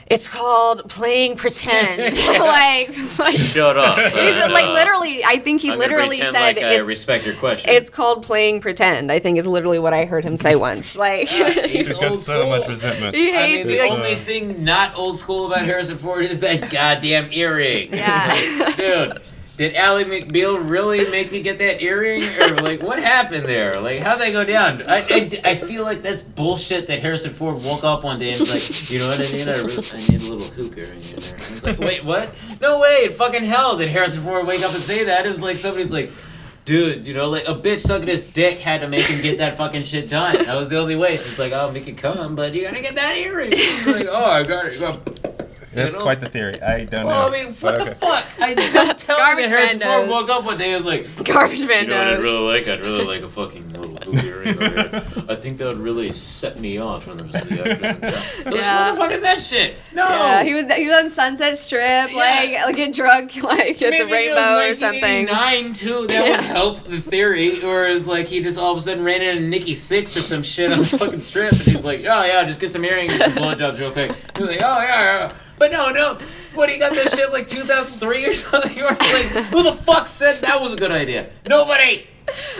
"It's called playing pretend." like Shut up. he's just, like literally. I think he I'm gonna literally pretend said like I it's. respect your question. It's called playing pretend. I think is literally what I heard him say once. Like He's He's got old so school. much resentment. he I hates mean, the like, only thing not old school about Harrison Ford is that goddamn earring. Yeah. Like, dude, did Ally McBeal really make you get that earring? Or, like, what happened there? Like, how'd that go down? I feel like that's bullshit that Harrison Ford woke up one day and was like, you know what I need? I need a little hoop earring in there. And I was like, wait, what? No way, in fucking hell did Harrison Ford wake up and say that. It was like somebody's like, dude, you know, like a bitch sucking his dick had to make him get that fucking shit done. That was the only way. She's like, I'll make it come, but you gotta get that earring. She's like, oh, I got it. That's You know? quite the theory. I don't know. Well, I mean, what But the okay. fuck? I don't tell me Garbage that Harrison man Ford knows. woke up one day and was like, garbage man you know what I'd knows. really like? I'd really like a fucking little hoop earring over here. I think that would really set me off from the rest of the actors in town. Like, Yeah. what the fuck is that shit? No! Yeah, he was on Sunset Strip, like get drunk, like at Maybe the Rainbow or something. 1989 too. That would help the theory. Or is like he just all of a sudden ran into Nikki Sixx or some shit on the fucking strip, and he's like, oh yeah, just get some earrings and some blowjobs real quick. He's like, oh yeah. But no. What, he got this shit like 2003 or something? Or it's like, who the fuck said that was a good idea? Nobody.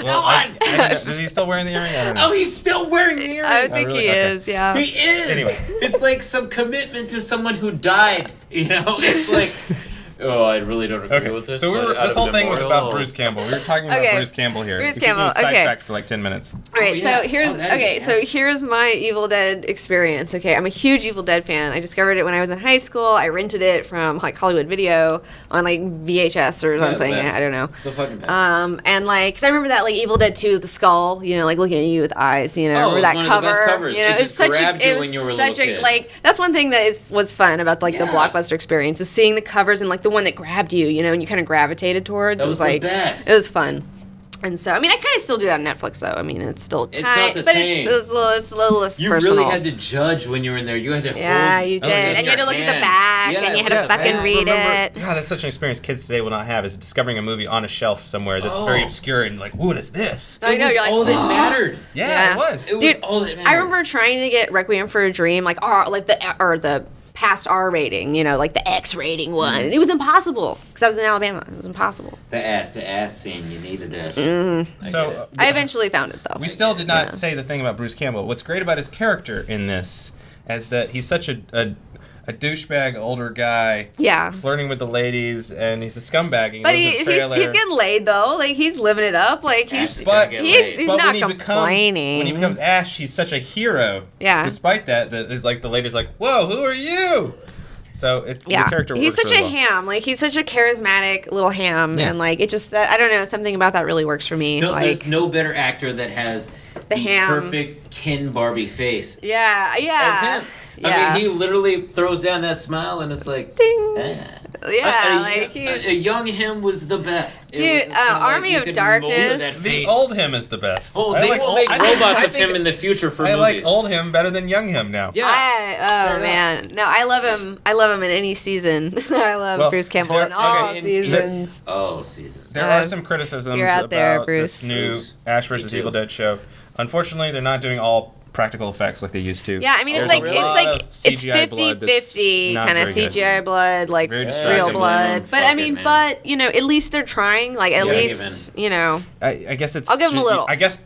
No one. Is he still wearing the earring? I don't know. Oh, he's still wearing the earring. I think really? he Okay. is, yeah. He is. Anyway. It's like some commitment to someone who died. You know, it's like, oh, I really don't agree with Okay, this. so but out this of whole thing was memorial- about Bruce Campbell. We were talking about Okay. Bruce Campbell here. Bruce We keep getting Campbell, okay. sidetracked for like 10 minutes. All right, Oh, yeah. so here's Oh, that'd be okay. good, So yeah. here's my Evil Dead experience. Okay, I'm a huge Evil Dead fan. I discovered it when I was in high school. I rented it from like Hollywood Video on like VHS or something. best. I don't know. The fucking best. And like, cause I remember that like Evil Dead 2, the skull, you know, like looking at you with eyes, you know, Oh, remember it that was one of the cover, best covers. you know, It it's just such a, grabbed you it was when you were a such little a kid. like, that's one thing that was fun about like the Yeah. Blockbuster experience is seeing the covers and like the one that grabbed you know, and you kind of gravitated towards. That It was was the like, best. it was fun. And so, I mean, I kind of still do that on Netflix, though. I mean, it's still It's kind, not the but same. it's a little less You personal. really had to judge when you were in there. You had to Yeah, hold you it did, in and you had to your look at the hand. back, Yeah, and you had yeah, to fucking back. read it. God, that's such an experience kids today will not have, is discovering a movie on a shelf somewhere that's Oh. very obscure and like, what is this? I know, It was you're like, all that mattered. Yeah, Yeah. it was. It was Dude, all that mattered. I remember trying to get Requiem for a Dream, like the past R rating, you know, like the X rating one. Mm-hmm. And it was impossible because I was in Alabama. It was impossible. the ass scene. You needed this. So I eventually found it though. we still did not say the thing about Bruce Campbell. What's great about his character in this is that he's such a douchebag older guy, Yeah. flirting with the ladies, and he's a scumbag. And he But lives in a he's trailer. getting laid though. Like he's living it up. Like Ash he's is gonna But get he's- laid. but not when he complaining. when he becomes Ash, he's such a hero. Yeah. Despite that, like the lady's like, "Whoa, who are you?" So the yeah, character he's works such a really well. ham. Like he's such a charismatic little ham, Yeah. and like it just I don't know, something about that really works for me. No, like there's no better actor that has The ham. perfect Ken Barbie face yeah, as yeah, him. yeah. I mean, he literally throws down that smile, and it's like, Ding. ah. Yeah, A- like he's a young him was the best. It Dude, was just kinda like Army you of could mold Darkness. that The face. old him is the best. Oh, I they like will old- make I robots of think- him in the future for I movies. like old him better than young him now. Yeah. oh Straight up. man, no, I love him. I love him in any season. I love Well, Bruce Campbell there- in all okay, seasons. Oh, seasons. There Uh, are some criticisms you're out there, about Bruce. this new Bruce. Ash vs. Me too. Evil Dead show. Unfortunately, they're not doing all practical effects like they used to. Yeah, I mean, There's it's like a lot of it's CGI blood that's 50-50 not kind of very good. CGI blood, like Very real distracting. blood. But I Fuck it, mean, man. but you know, at least they're trying. Like at Yeah, least you know. I guess it's. I'll give 'em a little. I guess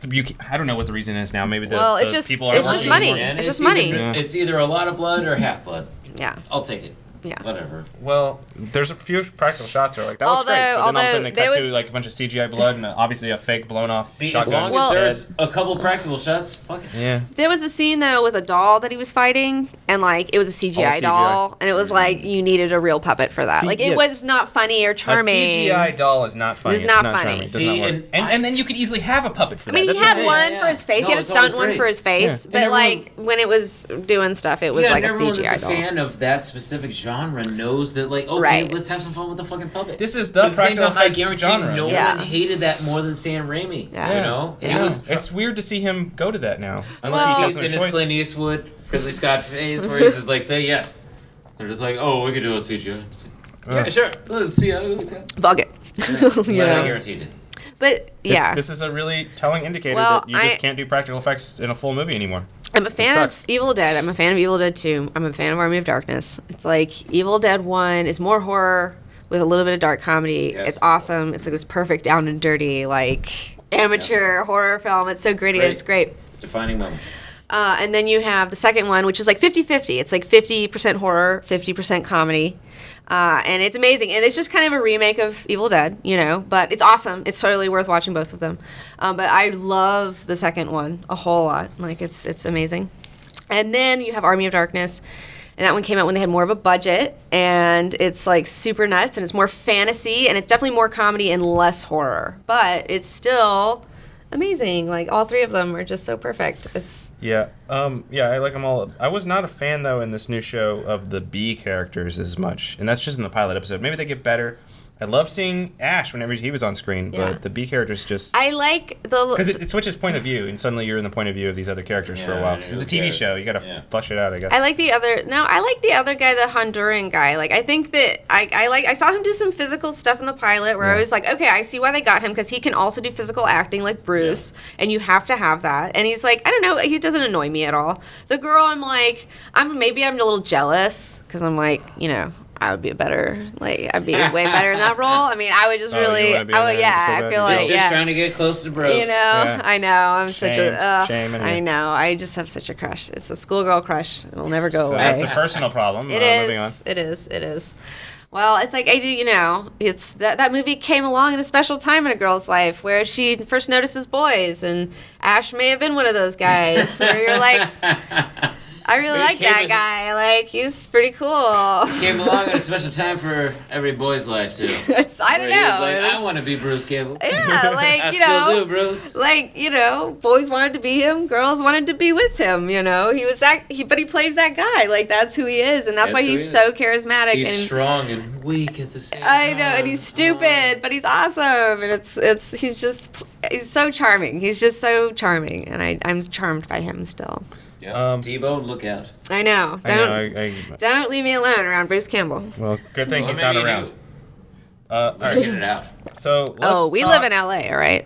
I don't know what the reason is now. Maybe the, Well, it's the just- people it's aren't just working money. anymore. And It's just money. Either, Yeah. It's either a lot of blood or half blood. Yeah. I'll take it. Yeah. Whatever. Well, there's a few practical shots that are like, that looks great. But then all of a sudden they cut to like a bunch of CGI blood and obviously a fake blown off shotgun. As long as there's a couple practical shots, fuck it. Yeah. There was a scene though with a doll that he was fighting, and like it was a CGI doll, and it was like you needed a real puppet for that. Like it was not funny or charming. A CGI doll is not funny. It's not funny. Charming. It does not work. And then you could easily have a puppet for that. I mean, he had one for his face. No, he had a it's always stunt one great. for his face, but like when it was doing stuff, it was like a everyone CGI that's doll. a fan of that specific genre knows that, like, okay, Right. let's have some fun with the fucking puppet. This is the But at the same practical time, I effects guarantee genre. no Yeah. one hated that more than Sam Raimi. Yeah. You know? Yeah. It was It's weird to see him go to that now. unless Well, he's in his Clint Eastwood, Ridley Scott phase where he's just like, say yes. They're just like, oh, we could do it CGI. Yeah, sure. Let's see how it looks. Fuck it. You know? I guaranteed it. But yeah, This is a really telling indicator Well, that you just can't do practical effects in a full movie anymore. I'm a fan of sucks. Evil Dead. I'm a fan of Evil Dead 2. I'm a fan of Army of Darkness. It's like Evil Dead 1 is more horror with a little bit of dark comedy. Yes. It's awesome. It's like this perfect down and dirty, like amateur horror film. It's so gritty. Great. It's great. Defining moment. And then you have the second one, which is like 50-50. It's like 50% horror, 50% comedy. And it's amazing. And it's just kind of a remake of Evil Dead, you know, but it's awesome. It's totally worth watching both of them. But I love the second one a whole lot. Like, it's amazing. And then you have Army of Darkness. And that one came out when they had more of a budget. And it's, like, super nuts. And it's more fantasy. And it's definitely more comedy and less horror. But it's still amazing. Like, all three of them are just so perfect. It's... Yeah, I like them all. I was not a fan though in this new show of the B characters as much, and that's just in the pilot episode. Maybe they get better. I love seeing Ash whenever he was on screen, Yeah. but the B characters just I like the... because it switches point of view, and suddenly you're in the point of view of these other characters for a Yeah, while. and 'Cause who it's a TV cares? show, you gotta Yeah. flush it out, I guess. I like the other... No, I like the other guy, the Honduran guy. Like, I think that... I saw him do some physical stuff in the pilot where I was like, okay, I see why they got him, because he can also do physical acting like Bruce, and you have to have that. And he's like, I don't know, he doesn't annoy me at all. The girl, I'm like... Maybe I'm a little jealous, because I'm like, you know... I would be I'd be way better in that role. I mean, I would just Oh, you really, wanna be in there so I bad? feel It's like, It's just trying to get close to bros. you know, Yeah. I know, I'm such Shame. a, Shame in you. I know, I just have such a crush. It's a schoolgirl crush. It'll never go So away. that's a personal problem. It Moving on. is. It is. It is. Well, it's like I do. You know, it's that movie came along at a special time in a girl's life where she first notices boys, and Ash may have been one of those guys. Where you're like, I really But he like that came guy. Like, he's pretty cool. Came along at a special time for every boy's life, too. I don't Where he was know. like, It was- I want to be Bruce Campbell. yeah, like I you still know, do, Bruce. like you know, boys wanted to be him, girls wanted to be with him. You know, he was that. But he plays that guy. Like that's who he is, and that's why That's who he's he is. so charismatic. He's and strong and weak at the same I time. know, and he's stupid, but he's awesome, and he's so charming. He's just so charming, and I'm charmed by him still. Yeah. T-Bone, look out. I know. Don't leave me alone around Bruce Campbell. Well, good thing Well, he's not maybe you around. do. All Get right, it out. so let's We live in LA, all right?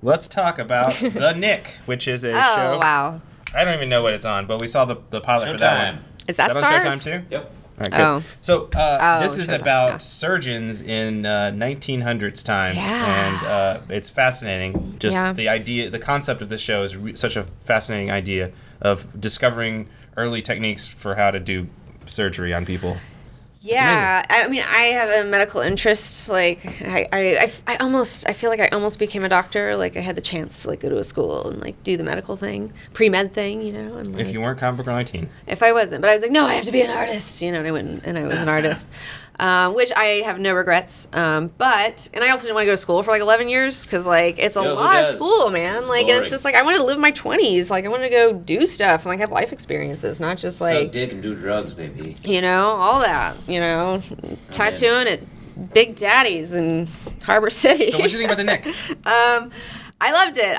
Let's talk about The Knick, which is a Oh show. wow, I don't even know what it's on, but we saw the pilot for that Showtime. one. is that on Stars? Showtime too? Yep. All right, good. Oh. So this is Showtime, about yeah. surgeons in 1900s times, Yeah. and it's fascinating. Just Yeah. the idea, the concept of this show is such a fascinating idea of discovering early techniques for how to do surgery on people. Yeah, I mean, I have a medical interest. Like, I feel like I almost became a doctor. Like, I had the chance to like go to a school and like do the medical thing, pre-med thing, you know. And, like, If you weren't comic book 19, if I wasn't, but I was like, no, I have to be an artist, you know. And I went and I was an artist, which I have no regrets. And I also didn't want to go to school for like 11 years because like it's a No, who lot of does? school, man. Like, and it's boring. just like I wanted to live my 20s. Like, I wanted to go do stuff and like have life experiences, not just Suck like. dick and do drugs, baby. You know, all that, you know, tattooing at Big Daddy's in Harbor City. so what do you think about The Knick? I loved it.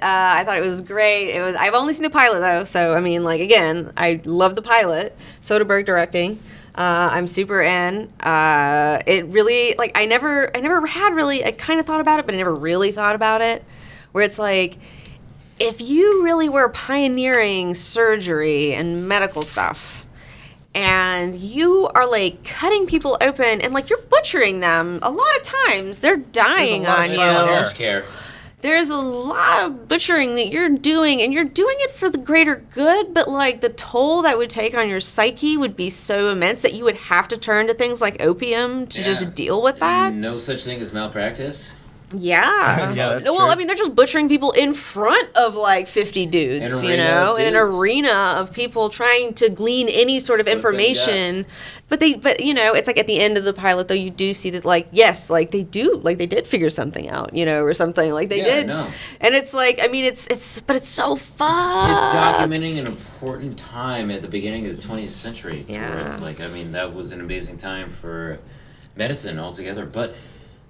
I thought it was great. I've only seen the pilot though, so I mean, like again, I love the pilot. Soderbergh directing. I'm super in. It really like I never had really. I kind of thought about it, but I never really thought about it. Where it's like, if you really were pioneering surgery and medical stuff, and you are like cutting people open and like you're butchering them, a lot of times they're dying lot on of you. trial and error. Health care. there's a lot of butchering that you're doing, and you're doing it for the greater good, but like the toll that would take on your psyche would be so immense that you would have to turn to things like opium to just deal with that. No such thing as malpractice. Yeah. Yeah, that's well, true. I mean, they're just butchering people in front of like 50 dudes, An you arena know, of in an dudes. arena of people trying to glean any sort of Split them information. But you know, it's like at the end of the pilot, though, you do see that, like, yes, like they did figure something out, you know, or something, like they did. No. And it's like, I mean, but it's so fun. It's documenting an important time at the beginning of the 20th century. Yeah. For us. Like, I mean, that was an amazing time for medicine altogether. But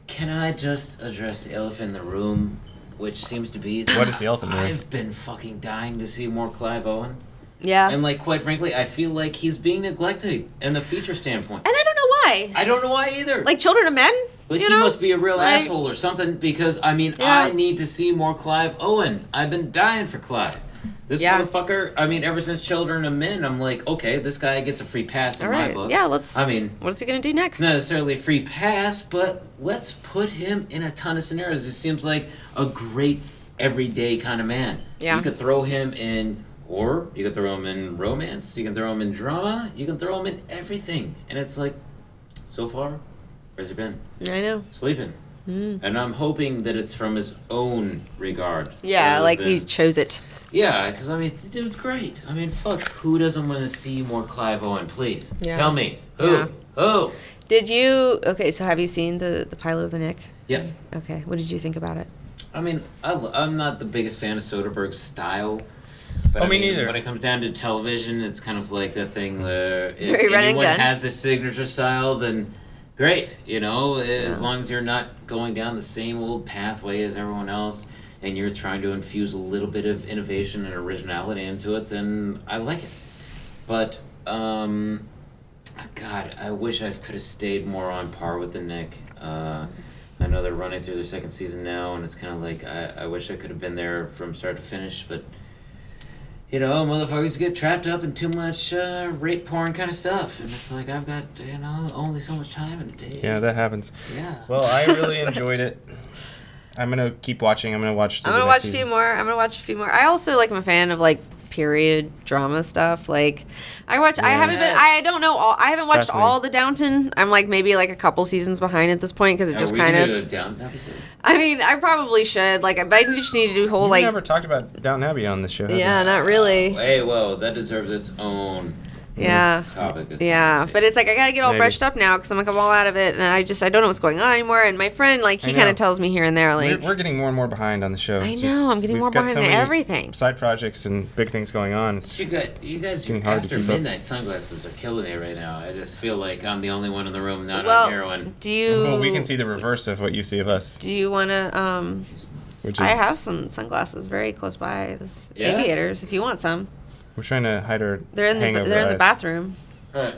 can I just address the elephant in the room, which seems to be What is the elephant in the room? I've been fucking dying to see more Clive Owen. Yeah. And, like, quite frankly, I feel like he's being neglected in the feature standpoint. And I don't know why. I don't know why either. Like Children of Men? Like, you he know? must be a real Like- asshole or something, because, I mean, Yeah. I need to see more Clive Owen. I've been dying for Clive. This Yeah. motherfucker, I mean, ever since Children of Men, I'm like, okay, this guy gets a free pass in All my right. book. Yeah, I mean, what is he going to do next? not necessarily a free pass, but let's put him in a ton of scenarios. It seems like a great everyday kind of man. Yeah. You could throw him in horror, you could throw him in romance, you can throw him in drama, you can throw him in everything. And it's like, so far, where's he been? I know. Sleeping. And I'm hoping that it's from his own regard. Yeah, rather like than- he chose it. Yeah, because I mean, the dude's great. I mean, fuck, who doesn't want to see more Clive Owen, please? Yeah. Tell me. Who? Yeah. Who? Did you? Okay, so have you seen the pilot of the Knick? Yes. Okay, what did you think about it? I mean, I'm not the biggest fan of Soderbergh's style. But Oh, I me mean, neither. When it comes down to television, it's kind of like that thing where if Very run and anyone gun. has a signature style, then great. You know, as long as you're not going down the same old pathway as everyone else, and you're trying to infuse a little bit of innovation and originality into it, then I like it. But, God, I wish I could have stayed more on par with the Knick. I know they're running through their second season now, and it's kind of like, I wish I could have been there from start to finish, but, you know, motherfuckers get trapped up in too much rape porn kind of stuff, and it's like, I've got, you know, only so much time in a day. Yeah, that happens. Yeah. Well, I really enjoyed it. I'm gonna keep watching. I'm gonna watch. I'm gonna watch a few more. I also like. I'm a fan of like period drama stuff. Like I haven't been. I don't know all. I haven't watched all the Downton. I'm like maybe like a couple seasons behind at this point because it just kind Are we of. gonna do a Downton episode? I mean, I probably should. Like, but I just need to do whole We like. never talked about Downton Abbey on this show. have we? Yeah, not really. Hey, whoa, that deserves its own Yeah. topic. of Yeah, conversation. but it's like I gotta get all Maybe. brushed up now because I'm like I'm all out of it, and I don't know what's going on anymore. And my friend, like, he I kind know. of tells me here and there, like, We're getting more and more behind on the show. I It's know, I'm getting we've more got behind so in many everything. Side projects and big things going on. It's, You guys, getting your hard to after keep up. midnight sunglasses are killing me right now. I just feel like I'm the only one in the room not well, on heroin. do you? well, we can see the reverse of what you see of us, Do you wanna? which is I have some sunglasses very close by. Yeah? Aviators, if you want some. we're trying to hide our They're in the hangover eyes. bathroom. All right,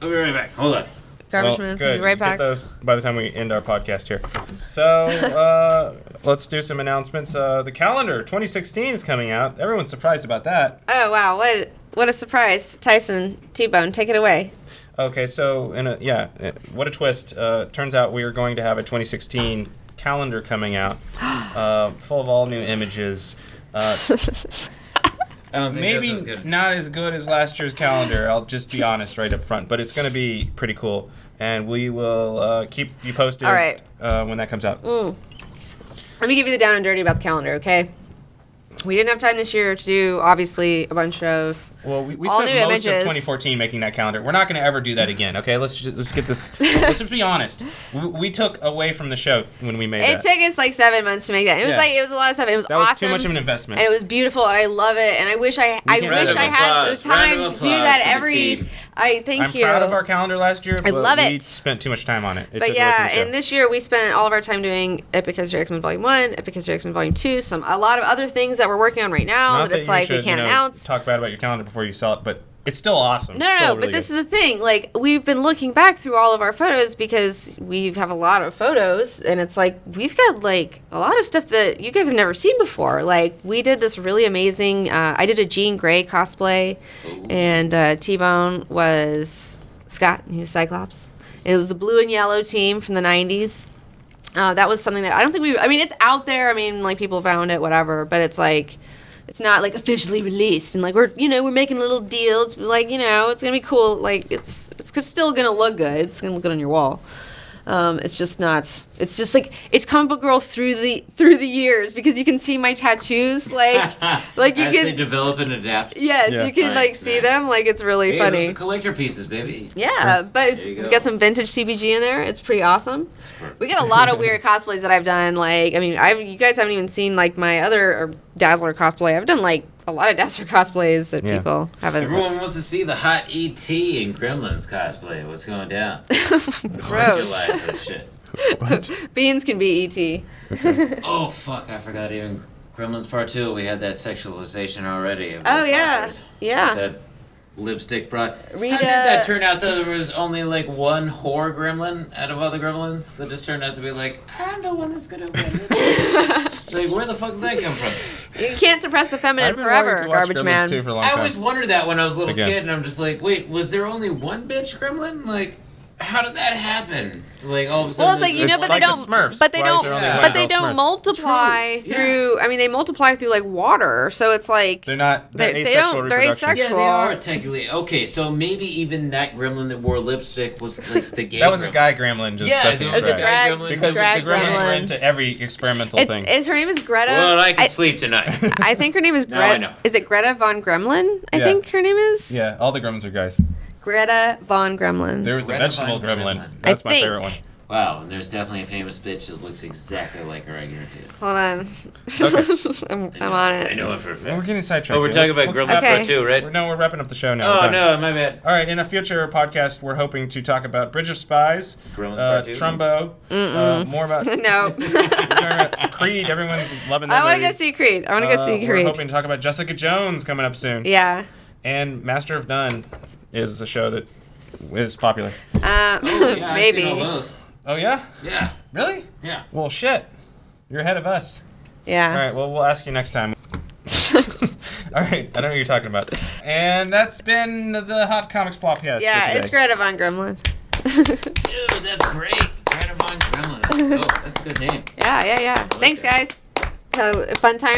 I'll be right back. Hold on. Garbage Well, man's good. gonna be right Get back. those by the time we end our podcast here. So let's do some announcements. The calendar 2016 is coming out. Everyone's surprised about that. Oh wow, what a surprise, Tyson T-Bone, take it away. Okay, so what a twist! Turns out we are going to have a 2016 calendar coming out, full of all new images. I don't think Maybe that's as good. not as good as last year's calendar. I'll just be honest right up front, but it's going to be pretty cool, and we will keep you posted. All right. When that comes out. Let me give you the down and dirty about the calendar, okay? We didn't have time this year to do, obviously, a bunch of. Well, we all spent new most of images. 2014 making that calendar. We're not going to ever do that again, okay? Let's get this. Let's just be honest. We took away from the show when we made It that. took us like 7 months to make that. It was Yeah. like it was a lot of stuff. And it was That was awesome. too much of an investment. And it was beautiful, and I love it. And I wish I can- wish I had the time to do that every. Thank I'm you. proud of our calendar last year, but love we it. spent too much time on it. It But took away yeah, from the show. and this year we spent all of our time doing Epic History X-Men Volume 1, Epic History X-Men Volume 2, a lot of other things that we're working on right now Not that it's you like we should, can't announce. Talk bad about your calendar before you sell it, but it's still awesome. No, but this is the thing. Like, we've been looking back through all of our photos because we have a lot of photos, and it's like, we've got, like, a lot of stuff that you guys have never seen before. Like, we did this really amazing, I did a Jean Grey cosplay, and T-Bone was Scott, he was Cyclops. It was the blue and yellow team from the 90s. That was something that I don't think I mean, it's out there. I mean, like, people found it, whatever. But it's like, it's not like officially released. And like, we're making a little deal. It's like, it's gonna be cool. Like, it's still gonna look good. It's gonna look good on your wall. It's just not. It's just like it's comic book girl through the years, because you can see my tattoos, like you As they can develop and adapt. yes, Yeah. you can like see them, like it's really Hey, funny. those are collector pieces, baby. Yeah, but There you we go. got some vintage CBG in there. It's pretty awesome. We got a lot of weird cosplays that I've done. Like, I mean, you guys haven't even seen like my other Dazzler cosplay. I've done like a lot of Dazzler cosplays that Yeah. people haven't. Everyone wants to see the hot E.T. and Gremlins cosplay. What's going down? Gross. Sexualize that shit. Beans can be ET. Oh fuck! I forgot even Gremlins Part 2. We had that sexualization already. Of Oh those yeah, monsters. yeah. That lipstick brought. Rita- How did that turn out that there was only like one whore gremlin out of other gremlins that just turned out to be like, I'm the one that's gonna win. Like, where the fuck did that come from? You can't suppress the feminine I've been wanting forever, to watch garbage Gremlins man. 2 for a long I time. always wondered that when I was a little Again. kid, and I'm just like, wait, was there only one bitch gremlin? Like, how did that happen? Like, all of a sudden. Well, it's like, there's but like they the don't. Smurfs. But they Why is don't. there only one But they adult don't Smurf? multiply True, through. I mean, they multiply through like water. So it's like They're not. They're They asexual don't- they're reproduction. asexual. Yeah, they are technically. Okay, so maybe even that gremlin that wore lipstick was like the gay That was a gremlin. guy gremlin just Yeah, dressing it in was a drag. drag. Because drag the gremlins were gremlin. into every experimental thing. Is her name is Greta? Well, I can sleep tonight. I think her name is Now I Greta. know. Is it Greta von Gremlin? I Yeah. think her name is. Yeah, all the gremlins are guys. Greta von Gremlin. There was a Greta vegetable Von gremlin. Gremlin. That's I my think. favorite one. Wow, and there's definitely a famous bitch that looks exactly like her, I guarantee it. Hold on. Okay. I'm on I it. know it for a Well, fact. we're getting sidetracked. Oh, we're here. talking about Let's Gremlins Okay. Part 2, right? No, we're wrapping up the show now. Oh, We're done. no, my bad. All right, in a future podcast, we're hoping to talk about Bridge of Spies, Gremlins Part 2. Trumbo, more about No. we're talking about Creed. Everyone's loving that I want to movie. go see Creed. I want to go see We're Creed. hoping to talk about Jessica Jones coming up soon. Yeah. And Master of None is a show that is popular. Oh, yeah, Maybe. I've seen all those. Oh, yeah? Yeah, Really? yeah. Well, shit. You're ahead of us. Yeah. All right, well, we'll ask you next time. All right, I know what you're talking about. And that's been the Hot Comics Plopcast. Yeah, for today. it's Greta von Gremlin. Dude, that's great. Greta Von Gremlin. Oh, that's a good name. Yeah. like Thanks, that. guys. Had a fun time.